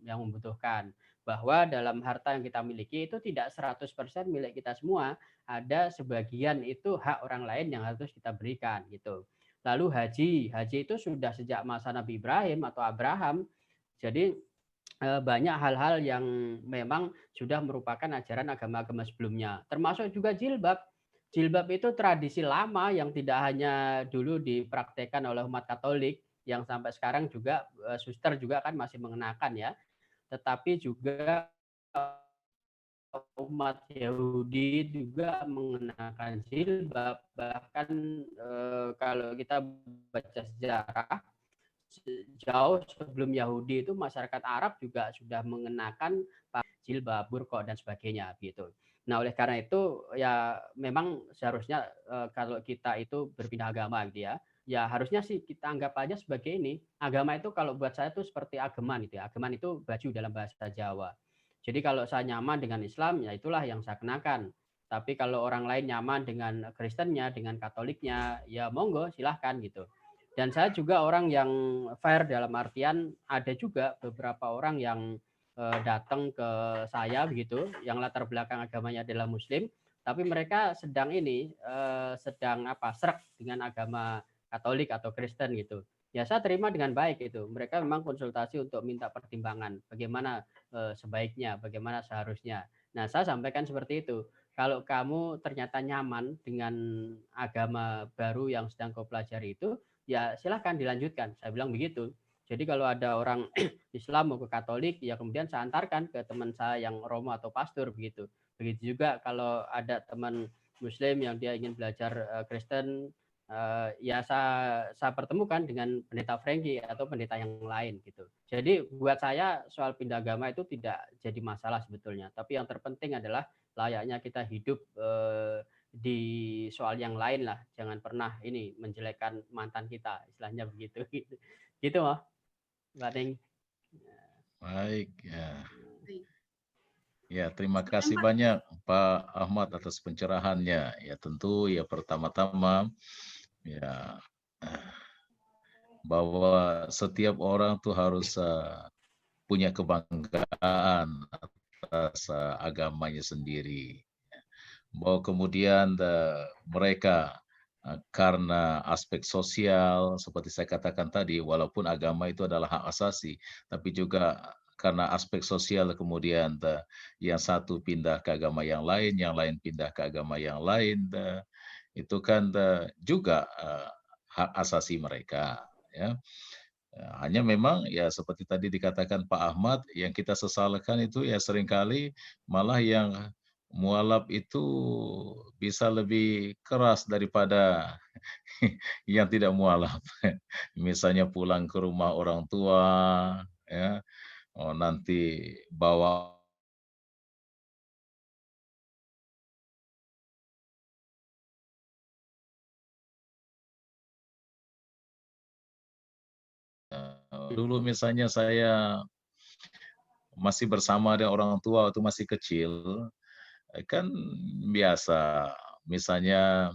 yang membutuhkan. Bahwa dalam harta yang kita miliki itu tidak 100% milik kita semua, ada sebagian itu hak orang lain yang harus kita berikan gitu. Lalu haji itu sudah sejak masa Nabi Ibrahim atau Abraham. Jadi banyak hal-hal yang memang sudah merupakan ajaran agama-agama sebelumnya. Termasuk juga jilbab. Jilbab itu tradisi lama yang tidak hanya dulu dipraktekkan oleh umat Katolik, yang sampai sekarang juga suster juga kan masih mengenakan ya. Tetapi juga umat Yahudi juga mengenakan jilbab. Bahkan kalau kita baca sejarah, jauh sebelum Yahudi itu masyarakat Arab juga sudah mengenakan jilbab, burqa dan sebagainya gitu. Nah, oleh karena itu ya memang seharusnya kalau kita itu berpindah agama gitu ya harusnya sih kita anggap aja sebagai ini. Agama itu kalau buat saya itu seperti ageman gitu ya. Ageman itu baju dalam bahasa Jawa. Jadi kalau saya nyaman dengan Islam ya itulah yang saya kenakan. Tapi kalau orang lain nyaman dengan Kristennya, dengan Katoliknya, ya monggo silahkan gitu. Dan saya juga orang yang fair dalam artian ada juga beberapa orang yang datang ke saya begitu, yang latar belakang agamanya adalah Muslim, tapi mereka sedang srek dengan agama Katolik atau Kristen gitu. ya saya terima dengan baik itu. Mereka memang konsultasi untuk minta pertimbangan bagaimana sebaiknya, bagaimana seharusnya. Nah, saya sampaikan seperti itu. Kalau kamu ternyata nyaman dengan agama baru yang sedang kau pelajari itu, ya silahkan dilanjutkan. Saya bilang begitu. Jadi kalau ada orang Islam mau ke Katolik, ya kemudian saya antarkan ke teman saya yang Romo atau pastor begitu. Begitu juga kalau ada teman Muslim yang dia ingin belajar Kristen, ya saya pertemukan dengan pendeta Frankie atau pendeta yang lain gitu. Jadi buat saya soal pindah agama itu tidak jadi masalah sebetulnya. Tapi yang terpenting adalah layaknya kita hidup di soal yang lain lah. Jangan pernah ini menjelekkan mantan kita, istilahnya begitu. Gitu Mbak Ting. Baik, ya. Baik. Ya, terima kasih banyak Pak Ahmad atas pencerahannya. Ya, tentu ya pertama-tama ya bahwa setiap orang tuh harus punya kebanggaan atas agamanya sendiri. Bahwa kemudian mereka karena aspek sosial, seperti saya katakan tadi, walaupun agama itu adalah hak asasi, tapi juga karena aspek sosial kemudian yang satu pindah ke agama yang lain pindah ke agama yang lain, itu kan juga hak asasi mereka. Ya. Hanya memang ya seperti tadi dikatakan Pak Ahmad, yang kita sesalkan itu ya seringkali malah yang mualaf itu bisa lebih keras daripada yang tidak mualaf. Misalnya pulang ke rumah orang tua, ya, nanti bawa dulu misalnya saya masih bersama dengan orang tua waktu masih kecil, kan biasa. Misalnya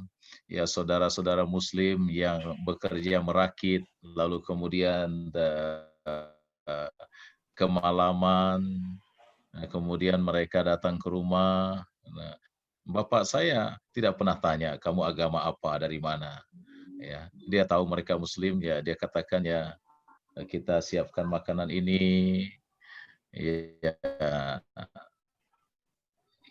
ya saudara-saudara Muslim yang bekerja merakit, lalu kemudian kemalaman, kemudian mereka datang ke rumah. Nah, bapak saya tidak pernah tanya, kamu agama apa, dari mana? Ya, dia tahu mereka Muslim, ya dia katakan ya kita siapkan makanan ini, ya,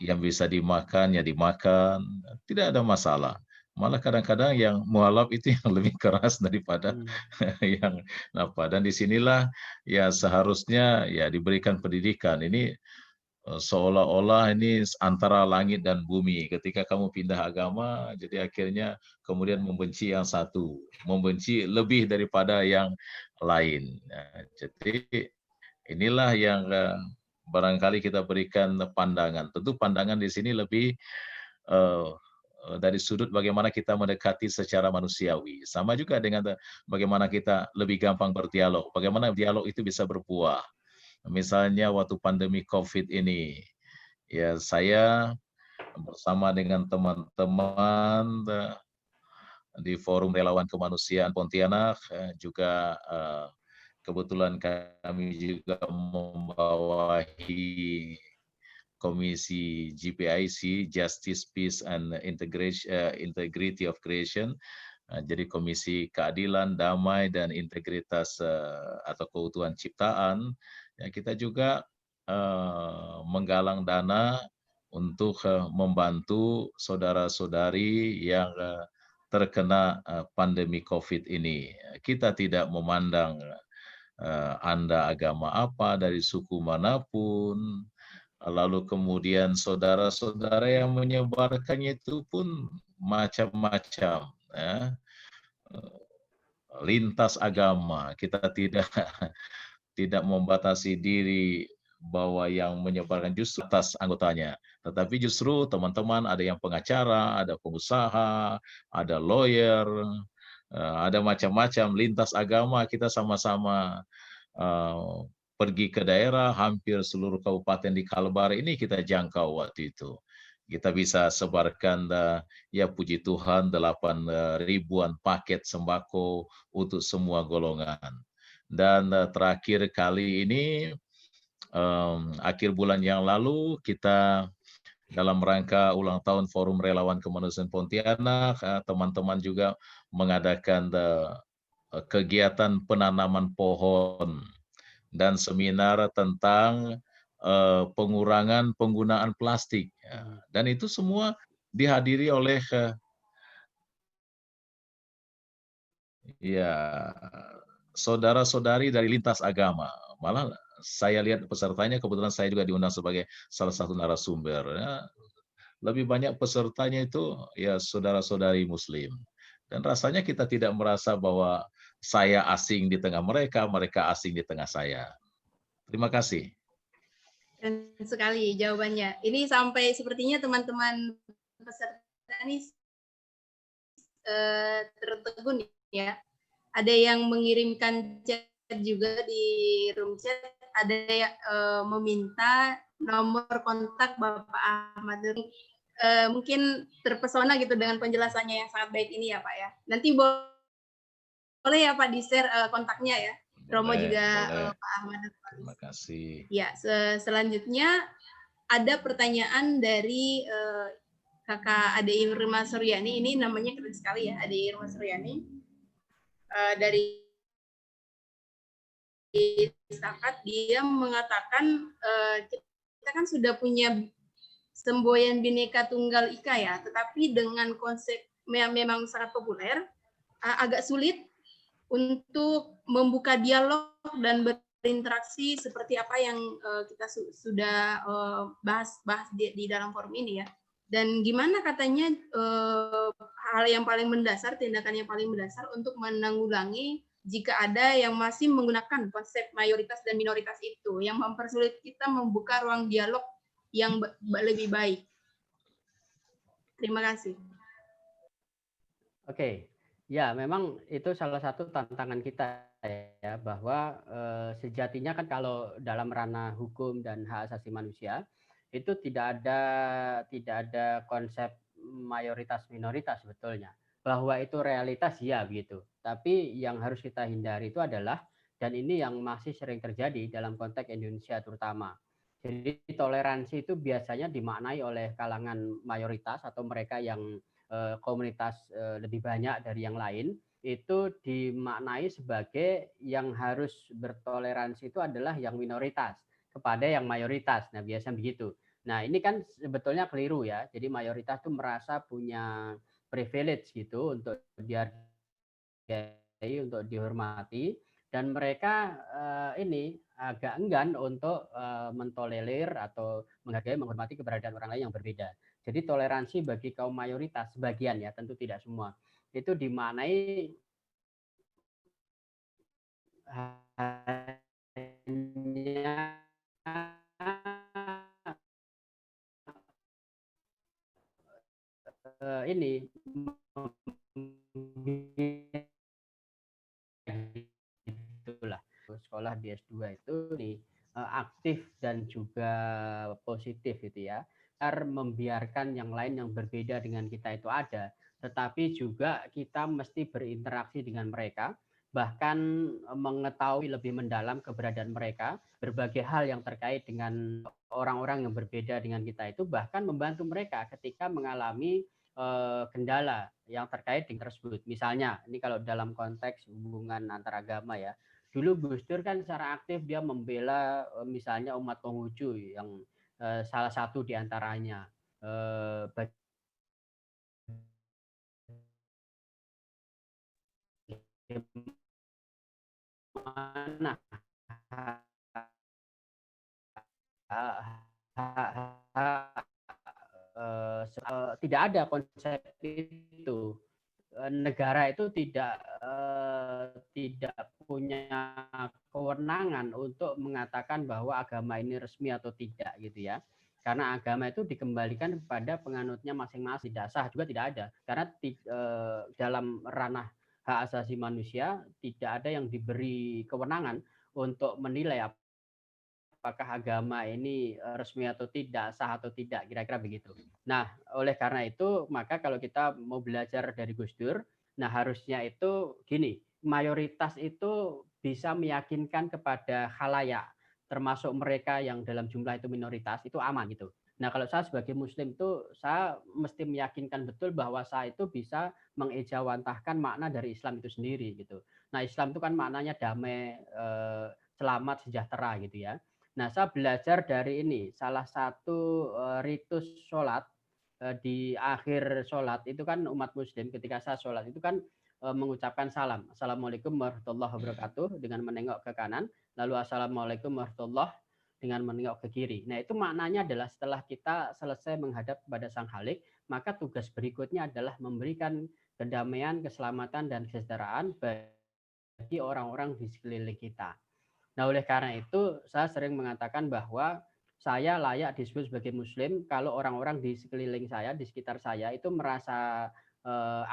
yang bisa dimakan ya dimakan, tidak ada masalah. Malah kadang-kadang yang mualaf itu yang lebih keras daripada yang apa. Dan disinilah ya seharusnya ya diberikan pendidikan. Ini seolah-olah ini antara langit dan bumi. Ketika kamu pindah agama, jadi akhirnya kemudian membenci yang satu, membenci lebih daripada yang lain. Nah, jadi inilah yang barangkali kita berikan pandangan. Tentu pandangan di sini lebih dari sudut bagaimana kita mendekati secara manusiawi. Sama juga dengan bagaimana kita lebih gampang berdialog. Bagaimana dialog itu bisa berbuah. Misalnya waktu pandemi COVID ini, ya saya bersama dengan teman-teman di Forum Relawan Kemanusiaan Pontianak, juga kebetulan kami juga membawahi Komisi GPIC, Justice, Peace, and Integrity of Creation. Jadi Komisi Keadilan, Damai, dan Integritas atau Keutuhan Ciptaan. Ya, kita juga menggalang dana untuk membantu saudara-saudari yang terkena pandemi COVID ini. Kita tidak memandang Anda agama apa, dari suku manapun, lalu kemudian saudara-saudara yang menyebarkannya itu pun macam-macam, ya. Lintas agama, kita tidak membatasi diri bahwa yang menyebarkan justru atas anggotanya, tetapi justru teman-teman ada yang pengacara, ada pengusaha, ada lawyer, ada macam-macam lintas agama. Kita sama-sama pergi ke daerah, hampir seluruh kabupaten di Kalbar ini kita jangkau waktu itu. Kita bisa sebarkan ya puji Tuhan 8 ribuan paket sembako untuk semua golongan. Dan terakhir kali ini akhir bulan yang lalu kita dalam rangka ulang tahun Forum Relawan Kemanusiaan Pontianak, teman-teman juga mengadakan kegiatan penanaman pohon dan seminar tentang pengurangan penggunaan plastik. Ya. Dan itu semua dihadiri oleh ya saudara-saudari dari lintas agama. Malah saya lihat pesertanya, kebetulan saya juga diundang sebagai salah satu narasumber. Ya, lebih banyak pesertanya itu ya saudara-saudari Muslim. Dan rasanya kita tidak merasa bahwa saya asing di tengah mereka, mereka asing di tengah saya. Terima kasih. Keren sekali jawabannya. Ini sampai sepertinya teman-teman peserta ini tertegun ya. Ada yang mengirimkan chat juga di room chat, ada yang meminta nomor kontak Bapak Ahmad Nuri. Mungkin terpesona gitu dengan penjelasannya yang sangat baik ini ya Pak ya. Nanti boleh ya Pak di-share kontaknya ya. Romo juga Pak Ahmad Nuri. Terima kasih. Ya, selanjutnya ada pertanyaan dari Kakak Ade Irma Suryani. Ini namanya keren sekali ya, Ade Irma Suryani. Dari Sakat, dia mengatakan kita kan sudah punya semboyan Bhinneka Tunggal Ika ya, tetapi dengan konsep memang sangat populer, agak sulit untuk membuka dialog dan berinteraksi seperti apa yang kita sudah bahas di dalam forum ini ya. Dan gimana katanya hal yang paling mendasar, tindakan yang paling mendasar untuk menanggulangi jika ada yang masih menggunakan konsep mayoritas dan minoritas itu, yang mempersulit kita membuka ruang dialog yang lebih baik. Terima kasih. Oke, ya memang itu salah satu tantangan kita ya, bahwa sejatinya kan kalau dalam ranah hukum dan hak asasi manusia itu tidak ada konsep mayoritas minoritas sebetulnya. Bahwa itu realitas ya begitu. Tapi yang harus kita hindari itu adalah, dan ini yang masih sering terjadi dalam konteks Indonesia terutama. Jadi toleransi itu biasanya dimaknai oleh kalangan mayoritas atau mereka yang komunitas lebih banyak dari yang lain, itu dimaknai sebagai yang harus bertoleransi itu adalah yang minoritas kepada yang mayoritas. Nah, biasa begitu. Nah, ini kan sebetulnya keliru ya. Jadi mayoritas itu merasa punya privilege gitu untuk dihargai, untuk dihormati, dan mereka ini agak enggan untuk mentolerir atau menghargai, menghormati keberadaan orang lain yang berbeda. Jadi toleransi bagi kaum mayoritas, sebagian ya, tentu tidak semua, itu dimaknai hanya ini itulah sekolah di S2 itu aktif dan juga positif itu ya, membiarkan yang lain yang berbeda dengan kita itu ada, tetapi juga kita mesti berinteraksi dengan mereka, bahkan mengetahui lebih mendalam keberadaan mereka, berbagai hal yang terkait dengan orang-orang yang berbeda dengan kita itu, bahkan membantu mereka ketika mengalami kendala yang terkait dengan tersebut. Misalnya, ini kalau dalam konteks hubungan antar agama ya, dulu Gus Dur kan secara aktif dia membela misalnya umat Konghucu yang salah satu diantaranya bagaimana tidak ada konsep itu. Negara itu tidak punya kewenangan untuk mengatakan bahwa agama ini resmi atau tidak gitu ya. Karena agama itu dikembalikan kepada penganutnya masing-masing. Tidak sah juga tidak ada. Karena dalam ranah hak asasi manusia tidak ada yang diberi kewenangan untuk menilai apakah agama ini resmi atau tidak, sah atau tidak, kira-kira begitu. Nah, oleh karena itu, maka kalau kita mau belajar dari Gus Dur, nah harusnya itu gini, mayoritas itu bisa meyakinkan kepada khalayak, termasuk mereka yang dalam jumlah itu minoritas, itu aman gitu. Nah, kalau saya sebagai Muslim itu saya mesti meyakinkan betul bahwa saya itu bisa mengejawantahkan makna dari Islam itu sendiri gitu. Nah, Islam itu kan maknanya damai, selamat, sejahtera gitu ya. Nah, saya belajar dari ini salah satu ritus sholat di akhir sholat itu kan umat Muslim ketika saya sholat itu kan mengucapkan salam, assalamualaikum warahmatullahi wabarakatuh dengan menengok ke kanan, lalu assalamualaikum warahmatullahi dengan menengok ke kiri. Nah, itu maknanya adalah setelah kita selesai menghadap kepada Sang Khalik, maka tugas berikutnya adalah memberikan kedamaian, keselamatan, dan kesejahteraan bagi orang-orang di sekeliling kita. Nah, oleh karena itu, saya sering mengatakan bahwa saya layak disebut sebagai Muslim kalau orang-orang di sekeliling saya, di sekitar saya, itu merasa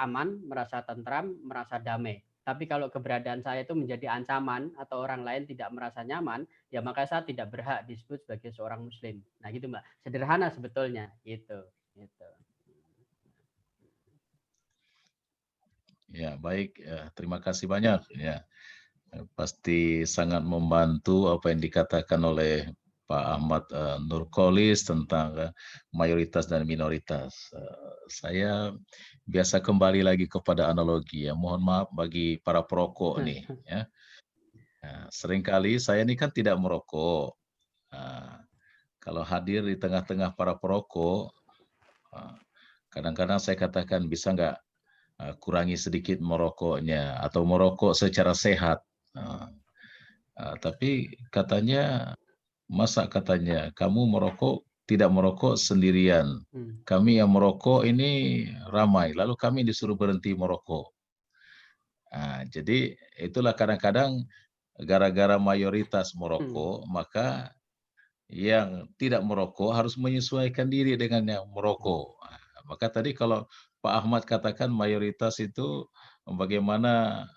aman, merasa tentram, merasa damai. Tapi kalau keberadaan saya itu menjadi ancaman atau orang lain tidak merasa nyaman, ya maka saya tidak berhak disebut sebagai seorang Muslim. Nah gitu Mbak, sederhana sebetulnya gitu. Ya, baik. Terima kasih banyak. Ya, pasti sangat membantu apa yang dikatakan oleh Pak Ahmad Nurkolis tentang mayoritas dan minoritas. Saya biasa kembali lagi kepada analogi ya. Mohon maaf bagi para perokok nih ya. Seringkali saya ini kan tidak merokok. Kalau hadir di tengah-tengah para perokok, kadang-kadang saya katakan bisa nggak kurangi sedikit merokoknya atau merokok secara sehat. Tapi katanya, masa katanya kamu merokok tidak merokok sendirian. Kami yang merokok ini ramai, lalu kami disuruh berhenti merokok. Jadi itulah kadang-kadang gara-gara mayoritas merokok, maka yang tidak merokok harus menyesuaikan diri dengan yang merokok. Maka tadi kalau Pak Ahmad katakan mayoritas itu bagaimana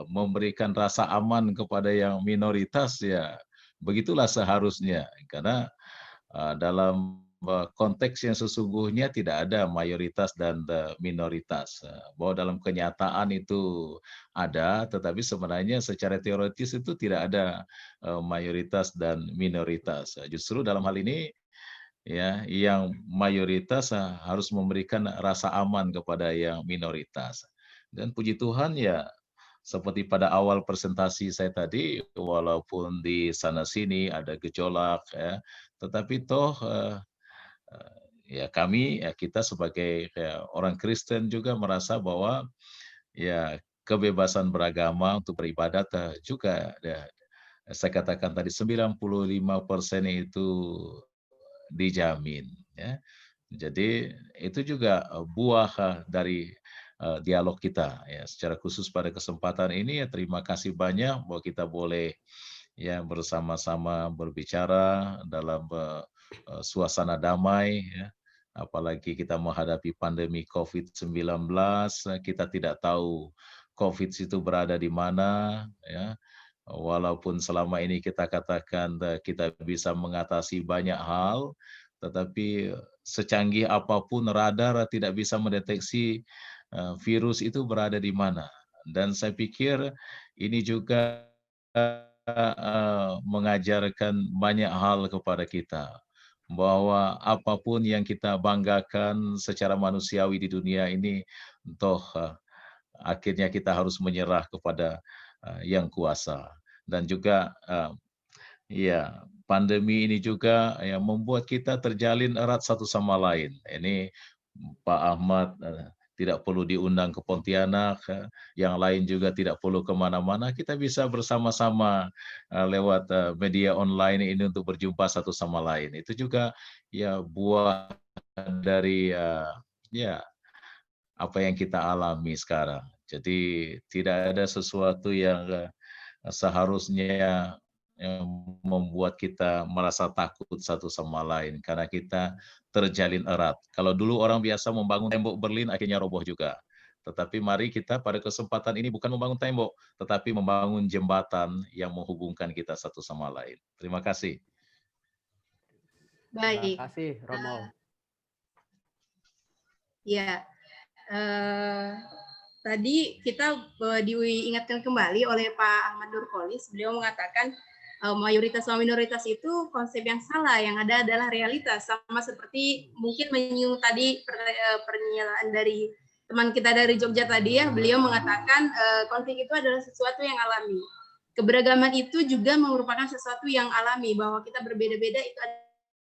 memberikan rasa aman kepada yang minoritas, ya begitulah seharusnya. Karena dalam konteks yang sesungguhnya tidak ada mayoritas dan minoritas. Bahwa dalam kenyataan itu ada, tetapi sebenarnya secara teoritis itu tidak ada mayoritas dan minoritas. Justru dalam hal ini ya yang mayoritas harus memberikan rasa aman kepada yang minoritas. Dan puji Tuhan ya seperti pada awal presentasi saya tadi, walaupun di sana sini ada gejolak ya, tetapi toh ya kami ya kita sebagai orang Kristen juga merasa bahwa ya kebebasan beragama untuk beribadat juga ya, saya katakan tadi 95% itu dijamin ya. Jadi itu juga buah dari dialog kita ya. Secara khusus pada kesempatan ini ya terima kasih banyak bahwa kita boleh ya bersama-sama berbicara dalam suasana damai ya. Apalagi kita menghadapi pandemi COVID-19, kita tidak tahu COVID itu berada di mana ya. Walaupun selama ini kita katakan kita bisa mengatasi banyak hal, tetapi secanggih apapun radar tidak bisa mendeteksi virus itu berada di mana. Dan saya pikir ini juga mengajarkan banyak hal kepada kita. Bahwa apapun yang kita banggakan secara manusiawi di dunia ini, toh akhirnya kita harus menyerah kepada yang kuasa. Dan juga ya pandemi ini juga ya membuat kita terjalin erat satu sama lain. Ini Pak Ahmad tidak perlu diundang ke Pontianak, yang lain juga tidak perlu kemana-mana. Kita bisa bersama-sama lewat media online ini untuk berjumpa satu sama lain. Itu juga ya buah dari ya apa yang kita alami sekarang. Jadi tidak ada sesuatu yang seharusnya yang membuat kita merasa takut satu sama lain karena kita terjalin erat. Kalau dulu orang biasa membangun tembok Berlin akhirnya roboh juga. Tetapi mari kita pada kesempatan ini bukan membangun tembok, tetapi membangun jembatan yang menghubungkan kita satu sama lain. Terima kasih. Baik. Terima kasih Romo. Ya, tadi kita diingatkan kembali oleh Pak Ahmad Nurkolis. Beliau mengatakan mayoritas sama minoritas itu konsep yang salah, yang ada adalah realitas. Sama seperti mungkin menyinggung tadi pernyataan dari teman kita dari Jogja tadi ya, beliau mengatakan konflik itu adalah sesuatu yang alami. Keberagaman itu juga merupakan sesuatu yang alami, bahwa kita berbeda-beda itu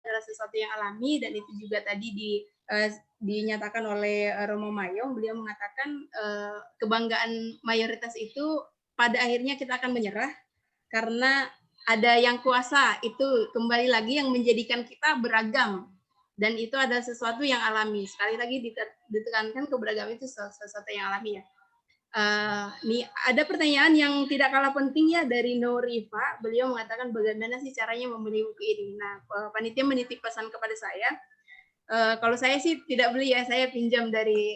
adalah sesuatu yang alami, dan itu juga tadi dinyatakan oleh Romo Mayong. Beliau mengatakan kebanggaan mayoritas itu pada akhirnya kita akan menyerah karena ada yang kuasa, itu kembali lagi yang menjadikan kita beragam, dan itu adalah sesuatu yang alami. Sekali lagi ditekankan keberagaman itu sesuatu yang alami ya. Nih ada pertanyaan yang tidak kalah penting ya dari Norifa. Beliau mengatakan bagaimana sih caranya membeli buku ini. Nah, panitia menitip pesan kepada saya. Kalau saya sih tidak beli ya, saya pinjam dari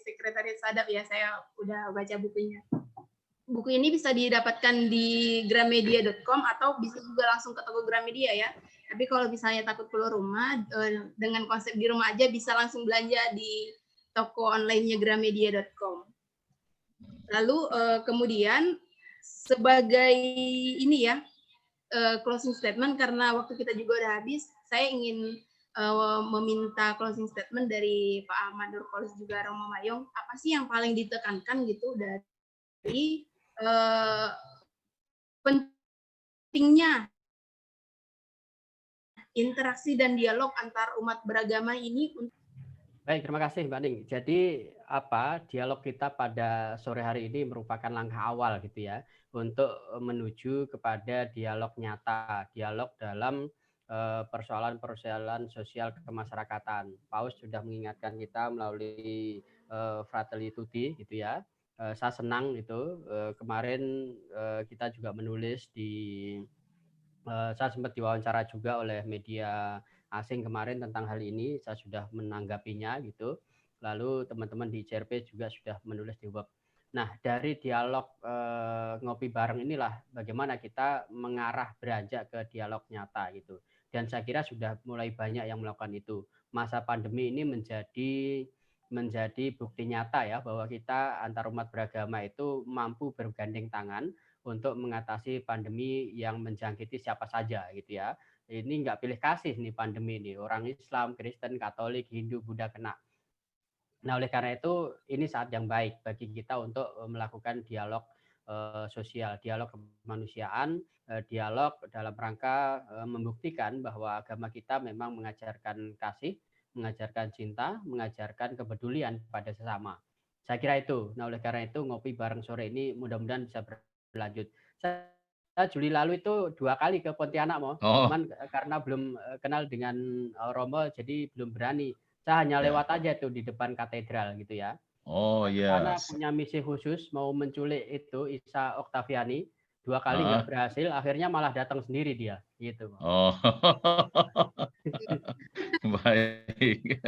Sekretariat Sadap ya. Saya udah baca bukunya. Buku ini bisa didapatkan di gramedia.com atau bisa juga langsung ke toko Gramedia ya. Tapi kalau misalnya takut keluar rumah, dengan konsep di rumah aja bisa langsung belanja di toko online-nya gramedia.com. Lalu kemudian sebagai ini ya, closing statement, karena waktu kita juga udah habis, saya ingin meminta closing statement dari Pak Ahmad Nurkolis juga Romo Mayong. Apa sih yang paling ditekankan gitu dari pentingnya interaksi dan dialog antar umat beragama ini? Baik, terima kasih Mbak Ning. Jadi dialog kita pada sore hari ini merupakan langkah awal gitu ya untuk menuju kepada dialog nyata, dialog dalam persoalan-persoalan sosial kemasyarakatan. Paus sudah mengingatkan kita melalui Fratelli Tutti gitu ya. Saya senang itu kemarin kita juga menulis saya sempat diwawancara juga oleh media asing kemarin tentang hal ini, saya sudah menanggapinya gitu. Lalu teman-teman di CRP juga sudah menulis di web. Nah, dari dialog ngopi bareng inilah bagaimana kita mengarah beranjak ke dialog nyata gitu. Dan saya kira sudah mulai banyak yang melakukan itu. Masa pandemi ini menjadi bukti nyata ya bahwa kita antar umat beragama itu mampu bergandeng tangan untuk mengatasi pandemi yang menjangkiti siapa saja gitu ya. Ini nggak pilih kasih nih pandemi ini, orang Islam, Kristen, Katolik, Hindu, Buddha kena. Nah oleh karena itu ini saat yang baik bagi kita untuk melakukan dialog sosial, dialog kemanusiaan, dialog dalam rangka membuktikan bahwa agama kita memang mengajarkan kasih, mengajarkan cinta, mengajarkan kepedulian pada sesama. Saya kira itu. Nah oleh karena itu ngopi bareng sore ini mudah-mudahan bisa berlanjut. Saya Juli lalu itu 2 kali ke Pontianak cuman karena belum kenal dengan Romo jadi belum berani. Saya hanya lewat aja tuh di depan katedral gitu ya. Oh iya. Karena punya misi khusus mau menculik itu Isa Oktaviani, 2 kali nggak berhasil, akhirnya malah datang sendiri dia gitu. Oh. Baik.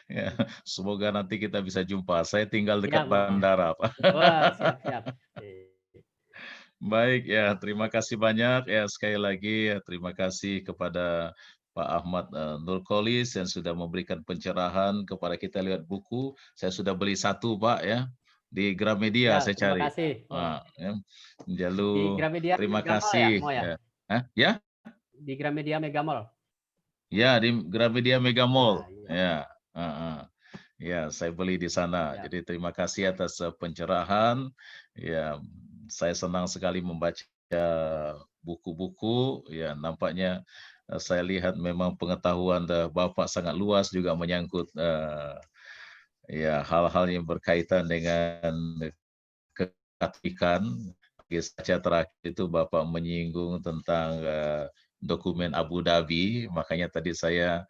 Ya, semoga nanti kita bisa jumpa. Saya tinggal dekat bandara, Pak. Wah, siap-siap. Baik ya, terima kasih banyak ya sekali lagi ya, terima kasih kepada Pak Ahmad Nurkolis yang sudah memberikan pencerahan kepada kita lewat buku. Saya sudah beli 1 Pak ya di Gramedia ya, saya cari. Terima kasih. Ya. Lalu di Gramedia terima kasih. Ya? Ya? Di Gramedia Mega Mall. Ya, di Gramedia Mega Mall. Ya. Ya, saya beli di sana. Ya. Jadi terima kasih atas pencerahan. Ya, saya senang sekali membaca buku-buku. Ya, nampaknya saya lihat memang pengetahuan Bapak sangat luas juga menyangkut ya hal-hal yang berkaitan dengan kekatolikan. Saja terakhir itu Bapak menyinggung tentang dokumen Abu Dhabi, makanya tadi saya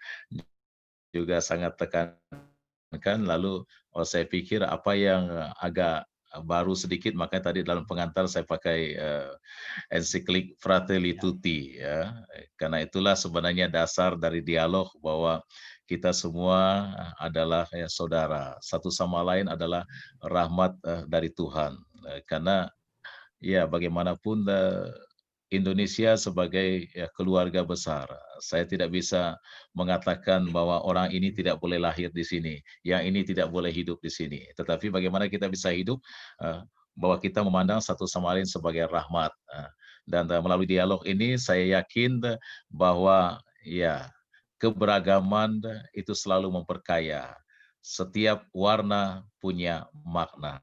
juga sangat tekankan. Lalu saya pikir apa yang agak baru sedikit, makanya tadi dalam pengantar saya pakai ensiklik Fratelli Tutti ya, karena itulah sebenarnya dasar dari dialog bahwa kita semua adalah ya, saudara, satu sama lain adalah rahmat dari Tuhan, karena ya bagaimanapun Indonesia sebagai ya, keluarga besar. Saya tidak bisa mengatakan bahwa orang ini tidak boleh lahir di sini, yang ini tidak boleh hidup di sini. Tetapi bagaimana kita bisa hidup bahwa kita memandang satu sama lain sebagai rahmat. Dan melalui dialog ini saya yakin bahwa ya keberagaman itu selalu memperkaya. Setiap warna punya makna.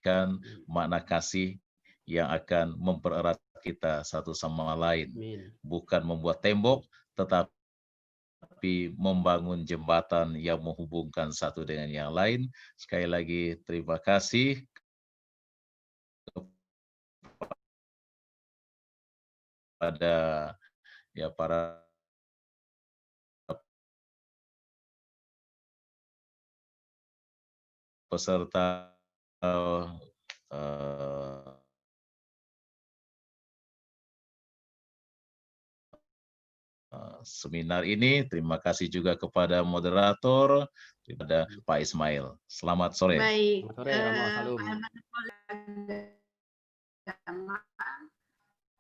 Kan makna kasih yang akan mempererat kita satu sama lain. Bukan membuat tembok, tetapi membangun jembatan yang menghubungkan satu dengan yang lain. Sekali lagi terima kasih kepada ya para peserta seminar ini. Terima kasih juga kepada moderator, kepada Pak Ismail. Selamat sore. Baik. Selamat sore, Romo Salum.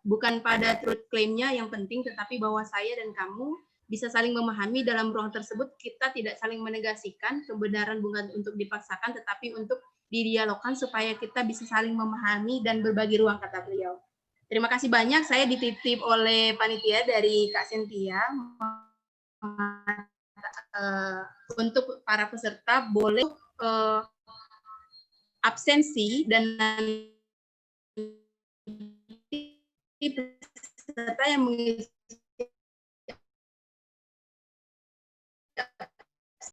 Bukan pada truth claim-nya yang penting, tetapi bahwa saya dan kamu bisa saling memahami dalam ruang tersebut. Kita tidak saling menegasikan kebenaran bukan untuk dipaksakan, tetapi untuk didialogkan supaya kita bisa saling memahami dan berbagi ruang, kata beliau. Terima kasih banyak. Saya dititip oleh panitia dari Kak Cynthia untuk para peserta boleh absensi dan nanti peserta yang mengisi